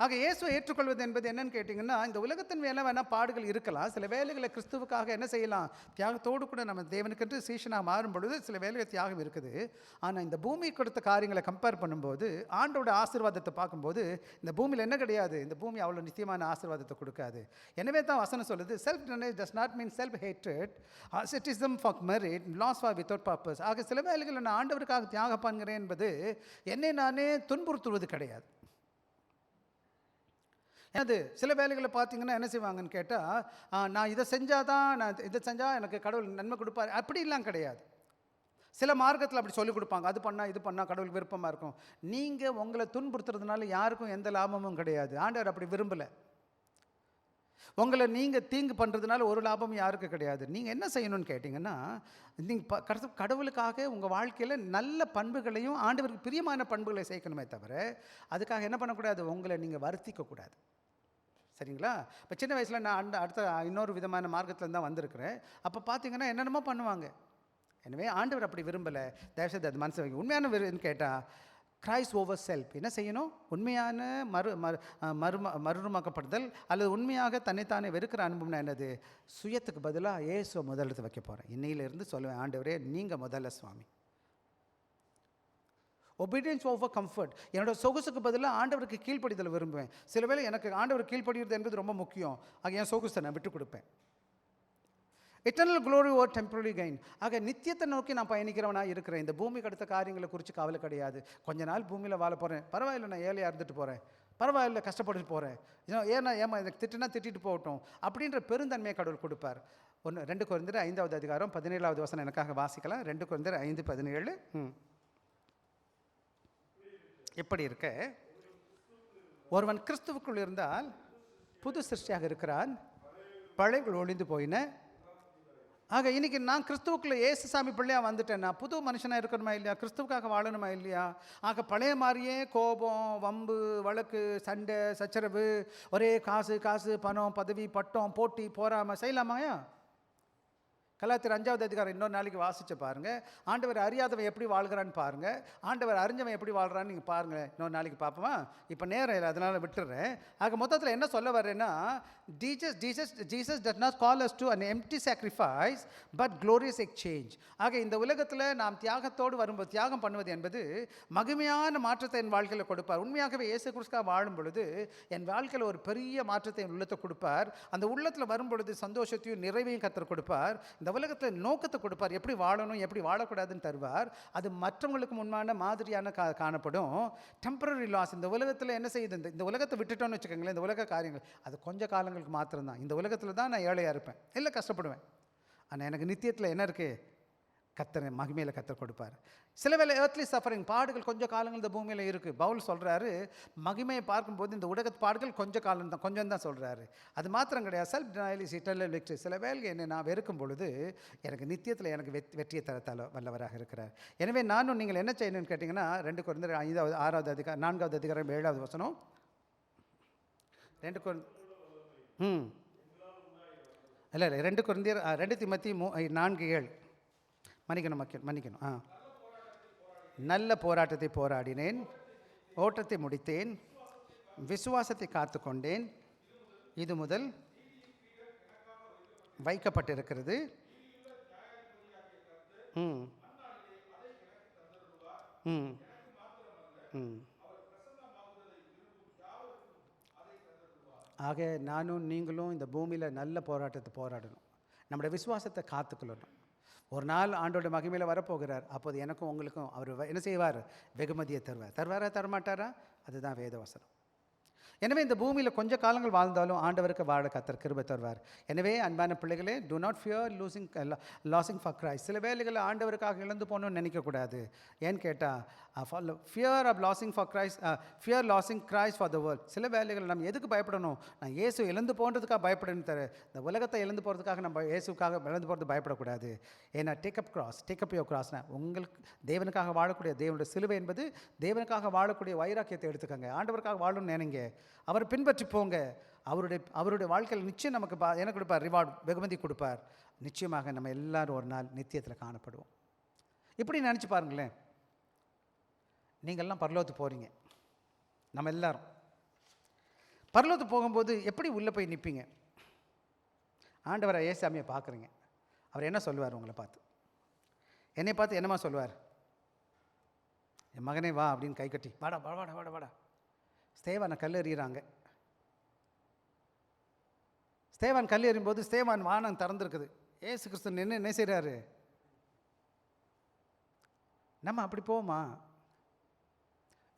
ஆக இயேசுவை ஏற்றுக்கொள்வது என்பது என்னன்னு கேட்டிங்கன்னா, இந்த உலகத்தின் மேலே வேணால் பாடுகள் இருக்கலாம். சில வேலைகளை கிறிஸ்துவுக்காக என்ன செய்யலாம்? தியாகத்தோடு கூட நம்ம தேவனுக்கென்று சீஷனாக மாறும் பொழுது சில வேலைகள் தியாகம் இருக்குது. ஆனால் இந்த பூமி கொடுத்த காரியங்களை கம்பேர் பண்ணும்போது, ஆண்டோட ஆசீர்வாதத்தை பார்க்கும்போது, இந்த பூமியில் என்ன கிடையாது? இந்த பூமி அவ்வளோ நிச்சயமான ஆசீர்வாதத்தை கொடுக்காது. எனவே தான் வசனம் சொல்லுது, self denial does not mean self hatred, asceticism for merit, loss for without purpose. ஆக சில வேலைகளை நான் ஆண்டவருக்காக தியாகம் பண்ணுகிறேன் என்பது என்னை நானே துன்புறுத்துவது கிடையாது. அது சில வேலைகளை பார்த்தீங்கன்னா என்ன செய்வாங்கன்னு கேட்டால், நான் இதை செஞ்சால் தான், நான் இதை செஞ்சால் எனக்கு கடவுள் நன்மை கொடுப்பார், அப்படிலாம் கிடையாது. சில மார்க்கத்தில் அப்படி சொல்லிக் கொடுப்பாங்க. அது பண்ணால் இது பண்ணால் கடவுளுக்கு விருப்பமாக இருக்கும். நீங்கள் உங்களை துன்புறுத்துறதுனால யாருக்கும் எந்த லாபமும் கிடையாது. ஆண்டவர் அப்படி விரும்பலை. உங்களை நீங்கள் தீங்கு பண்ணுறதுனால ஒரு லாபமும் யாருக்கு கிடையாது. நீங்கள் என்ன செய்யணும்னு கேட்டிங்கன்னா, நீங்கள் கடவுளுக்காக உங்கள் வாழ்க்கையில் நல்ல பண்புகளையும் ஆண்டவருக்கு பிரியமான பண்புகளை சேர்க்கணுமே தவிர, அதுக்காக என்ன பண்ணக்கூடாது? உங்களை நீங்கள் வருத்திக்கக்கூடாது. சரிங்களா? இப்போ சின்ன வயசில் நான் அடுத்த இன்னொரு விதமான மார்க்கத்தில் தான் வந்திருக்கிறேன். அப்போ பார்த்தீங்கன்னா என்னென்னமோ பண்ணுவாங்க. எனவே ஆண்டவர் அப்படி விரும்பலை. தயவுசெய்து அது மனசு வைக்க. உண்மையான விரும்புன்னு கேட்டால் கிரைஸ்ட் ஓவர் செல்ஃப். என்ன செய்யணும்? உண்மையான மறுரூபமாக்கப்படுதல் அல்லது உண்மையாக தன்னைத்தானே வெறுக்கிற அனுபவம்னா என்னது? சுயத்துக்கு பதிலாக இயேசுவை முதலிடத்து வைக்க போகிறேன். இன்னையிலேருந்து சொல்லுவேன், ஆண்டவரே நீங்கள் முதல்ல சுவாமி. Obedience over comfort. என்னோட சொகுசுக்கு பதிலாக ஆண்டவருக்கு கீழ்ப்படிதல் விரும்புவேன். சில வேளை எனக்கு ஆண்டவர் கீழ்ப்படிகிறது என்பது ரொம்ப முக்கியம். ஆக என் சொகுசை நான் விட்டு கொடுப்பேன். Eternal glory over temporary gain. ஆக நித்தியத்தை நோக்கி நான் பயணிக்கிறவனாக இருக்கிறேன். இந்த பூமிக்கு அடுத்த காரியங்களை குறித்து கவலை கிடையாது. கொஞ்ச நாள் பூமியில் வாழ போகிறேன், பரவாயில்ல, நான் ஏழையாக இருந்துட்டு போகிறேன், பரவாயில்ல, கஷ்டப்பட்டு போகிறேன், ஏன்னா எனக்கு திட்டுனா திட்டிட்டு போகட்டும் அப்படின்ற பெருந்தன்மையை கடவுள் கொடுப்பார். 2 கொரிந்தியர் 5வது அதிகாரம் 17வது வசனம் எனக்காக வாசிக்கலாம். 2 கொரிந்தியர் 5:17. எப்படி இருக்க, ஒருவன் கிறிஸ்துவுக்குள் இருந்தால் புது சிருஷ்டியாக இருக்கிறான், பழையகள் ஒழிந்து போயின. ஆக இன்னைக்கு நான் கிறிஸ்துவுக்குள்ள இயேசு சாமி பிள்ளையாக வந்துட்டேன். நான் புது மனுஷனாக இருக்கணுமா இல்லையா? கிறிஸ்துவுக்காக வாழணுமா இல்லையா? ஆக பழைய மாதிரியே கோபம், வம்பு, வழக்கு, சண்டை, சச்சரவு, ஒரே காசு, பணம், பதவி, பட்டம், போட்டி, போராமை செய்யலாமாயா? கலாத்தியர் 5வது அதிகாரம் இன்னொரு நாளைக்கு வாசிச்சு பாருங்கள். ஆண்டவர் அறியாதவன் எப்படி வாழ்கிறான்னு பாருங்கள், ஆண்டவர் அறிஞ்சவன் எப்படி வாழ்கிறான்னு நீங்கள் பாருங்கள். இன்னொரு நாளைக்கு பார்ப்போமா? இப்போ நேரம் இல்லை, அதனால் விட்டுடுறேன். ஆக மொத்தத்தில் என்ன சொல்ல வரேன்னா, Jesus does not call us to an empty sacrifice but glorious exchange. ஆக இந்த உலகத்தில் நாம் தியாகத்தோடு வரும்போது, தியாகம் பண்ணுவது என்பது மகிமையான மாற்றத்தை என் வாழ்க்கையில் கொடுப்பார். உண்மையாகவே இயேசு கிறிஸ்துவாக வாழும் பொழுது என் வாழ்க்கையில் ஒரு பெரிய மாற்றத்தை என் உள்ளத்தை கொடுப்பார். அந்த உள்ளத்தில் வரும் பொழுது சந்தோஷத்தையும் நிறைவையும் கர்த்தர் கொடுப்பார். இந்த உலகத்தில் நோக்கத்தை கொடுப்பார். எப்படி வாழணும், எப்படி வாழக்கூடாதுன்னு தருவார். அது மற்றவங்களுக்கு முன்பான மாதிரியான காணப்படும். Temporary loss. இந்த உலகத்தில் என்ன செய்யுது? இந்த உலகத்தை விட்டுட்டோன்னு வச்சுக்கோங்களேன், இந்த உலக காரியங்கள் அது கொஞ்சம் காலங்களுக்கு மாத்திரம்தான். இந்த உலகத்தில் தான் நான் ஏழையாக இருப்பேன், இல்லை கஷ்டப்படுவேன். ஆனால் எனக்கு நித்தியத்தில் என்ன இருக்குது? கர்த்தர் மகிமையில் கர்த்தர் கொடுப்பார். சில வேளை ஏர்த்லி சஃபரிங், பாடுகள் கொஞ்சம் காலங்கள் இந்த பூமியில் இருக்குது. பவுல் சொல்கிறாரு, மகிமையை பார்க்கும்போது இந்த உலகத்து பாடுகள் கொஞ்சம் காலம் தான், கொஞ்சம் தான் சொல்கிறாரு. அது மாத்திரம் கிடையாது. Self denial is eternal victory. சில வேலை என்னை நான் வெறுக்கும் பொழுது எனக்கு நித்தியத்தில் எனக்கு வெற்றியை தரத்தால் வல்லவராக இருக்கிறார். எனவே நானும் நீங்கள் என்ன செய்யணும்னு கேட்டிங்கன்னா, 2 கொரிந்தியர் 4வது அதிகாரம் 7வது வசனம். 2 கொரிந்தியர் இல்லை இல்லை 2 கொரிந்தியர் 2 தீமோத்தேயு 4:7. மன்னிக்கணும். நல்ல போராட்டத்தை போராடினேன், ஓட்டத்தை முடித்தேன், விசுவாசத்தை காத்துக்கொண்டேன். இது முதல் வைக்கப்பட்டிருக்கிறது. ம் ம் ம் ஆக நானும் நீங்களும் இந்த பூமியில் நல்ல போராட்டத்தை போராடணும். நம்முடைய விசுவாசத்தை காத்துக்கொள்ளணும். ஒரு நாள் ஆண்டோட மகிமையில் வரப்போகிறார். அப்போது எனக்கும் உங்களுக்கும் அவர் என்ன செய்வார்? வெகுமதியை தருவாரா தரமாட்டாரா? அதுதான் வேதவசனம். எனவே இந்த பூமியில் கொஞ்ச காலங்கள் வாழ்ந்தாலும் ஆண்டவருக்கு வாழ கர்த்தர் கிருபை தருவார். எனவே அன்பான பிள்ளைகளே, do not fear losing for Christ. சில வேளைகளில் ஆண்டவருக்காக இழந்து போகணும்னு நினைக்கக்கூடாது. ஏன்னு கேட்டால் fear of losing for Christ, fear losing Christ for the world. சில வேளைகளில் நம்ம எதுக்கு பயப்படணும்? நான் இயேசு இழந்து போகிறதுக்காக பயப்படணும். இந்த உலகத்தை இழந்து போகிறதுக்காக நம்ம இயேசுக்காக இழந்து போகிறது பயப்படக்கூடாது. ஏன்னா டேக் அப் யோர் கிராஸ்னா உங்களுக்கு தேவனுக்காக வாழக்கூடிய தேவனுடைய சிலுவை என்பது தேவனுக்காக வாழக்கூடிய வைராக்கியத்தை எடுத்துக்கோங்க. ஆண்டவருக்காக வாழணும்னு நினைங்க, அவரை பின்பற்றி போங்க. அவருடைய வாழ்க்கையில் நிச்சயம் நமக்கு என்ன கொடுப்பார்? ரிவார்டு, வெகுமதி கொடுப்பார். நிச்சயமாக நம்ம எல்லாரும் ஒரு நாள் நித்தியத்தில் காணப்படுவோம். இப்படி நினச்சி பாருங்களேன், நீங்கள்லாம் பரலோகத்துக்கு போகிறீங்க. நம்ம எல்லாரும் பரலோகத்துக்கு போகும்போது எப்படி உள்ளே போய் நிற்பீங்க? ஆண்டவரை ஏசாமியை பார்க்குறீங்க. அவர் என்ன சொல்லுவார்? உங்களை பார்த்து, என்னை பார்த்து என்னமா சொல்லுவார்? என் மகனே வா அப்படின்னு கை கட்டி, வாடா வாடா வாடா வாடா. ஸ்தேவானை கல் எறிகிறாங்க. ஸ்தேவான் கல் எறியும்போது ஸ்தேவான் வானம் திறந்துருக்குது. ஏசு கிறிஸ்து நின்று என்ன செய்கிறாரு? நம்ம அப்படி போவோமா?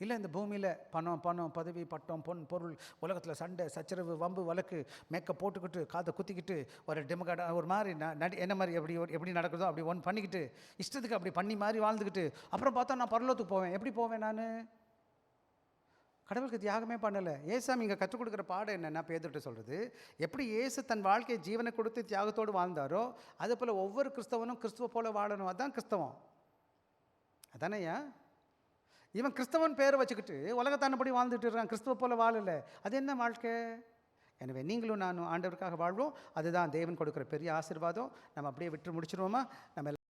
இல்லை, இந்த பூமியில் பணம் பதவி பட்டம் பொருள், உலகத்தில் சண்டை சச்சரவு வம்பு வழக்கு மேக்கப் போட்டுக்கிட்டு காதை குத்திக்கிட்டு ஒரு டெமோகாட ஒரு மாதிரி என்ன மாதிரி எப்படி நடக்குதோ அப்படி ஒன்று பண்ணிக்கிட்டு இஷ்டத்துக்கு அப்படி பண்ணி மாதிரி வாழ்ந்துக்கிட்டு அப்புறம் பார்த்தா நான் பரலோகத்துக்கு போவேன். எப்படி போவேன்? நான் கடவுளுக்கு தியாகமே பண்ணலை. ஏசாமி இங்கே கற்றுக் கொடுக்குற பாடம் என்னென்னா, பேதுருட்ட சொல்கிறது, எப்படி இயேசு தன் வாழ்க்கையை ஜீவனை கொடுத்து தியாகத்தோடு வாழ்ந்தாரோ அதே போல் ஒவ்வொரு கிறிஸ்தவனும் கிறிஸ்துவ போல வாழணும். அதுதான் கிறிஸ்தவம். அதானேயா? இவன் கிறிஸ்தவன் பேரை வச்சுக்கிட்டு உலகத்தானபடி வாழ்ந்துட்டு இருக்கான், கிறிஸ்துவ போல வாழலை. அது என்ன வாழ்க்கை? எனவே நீங்களும் நானும் ஆண்டவருக்காக வாழ்வோம். அதுதான் தேவன் கொடுக்குற பெரிய ஆசீர்வாதம். நம்ம அப்படியே விட்டு முடிச்சிருவோமா? நம்ம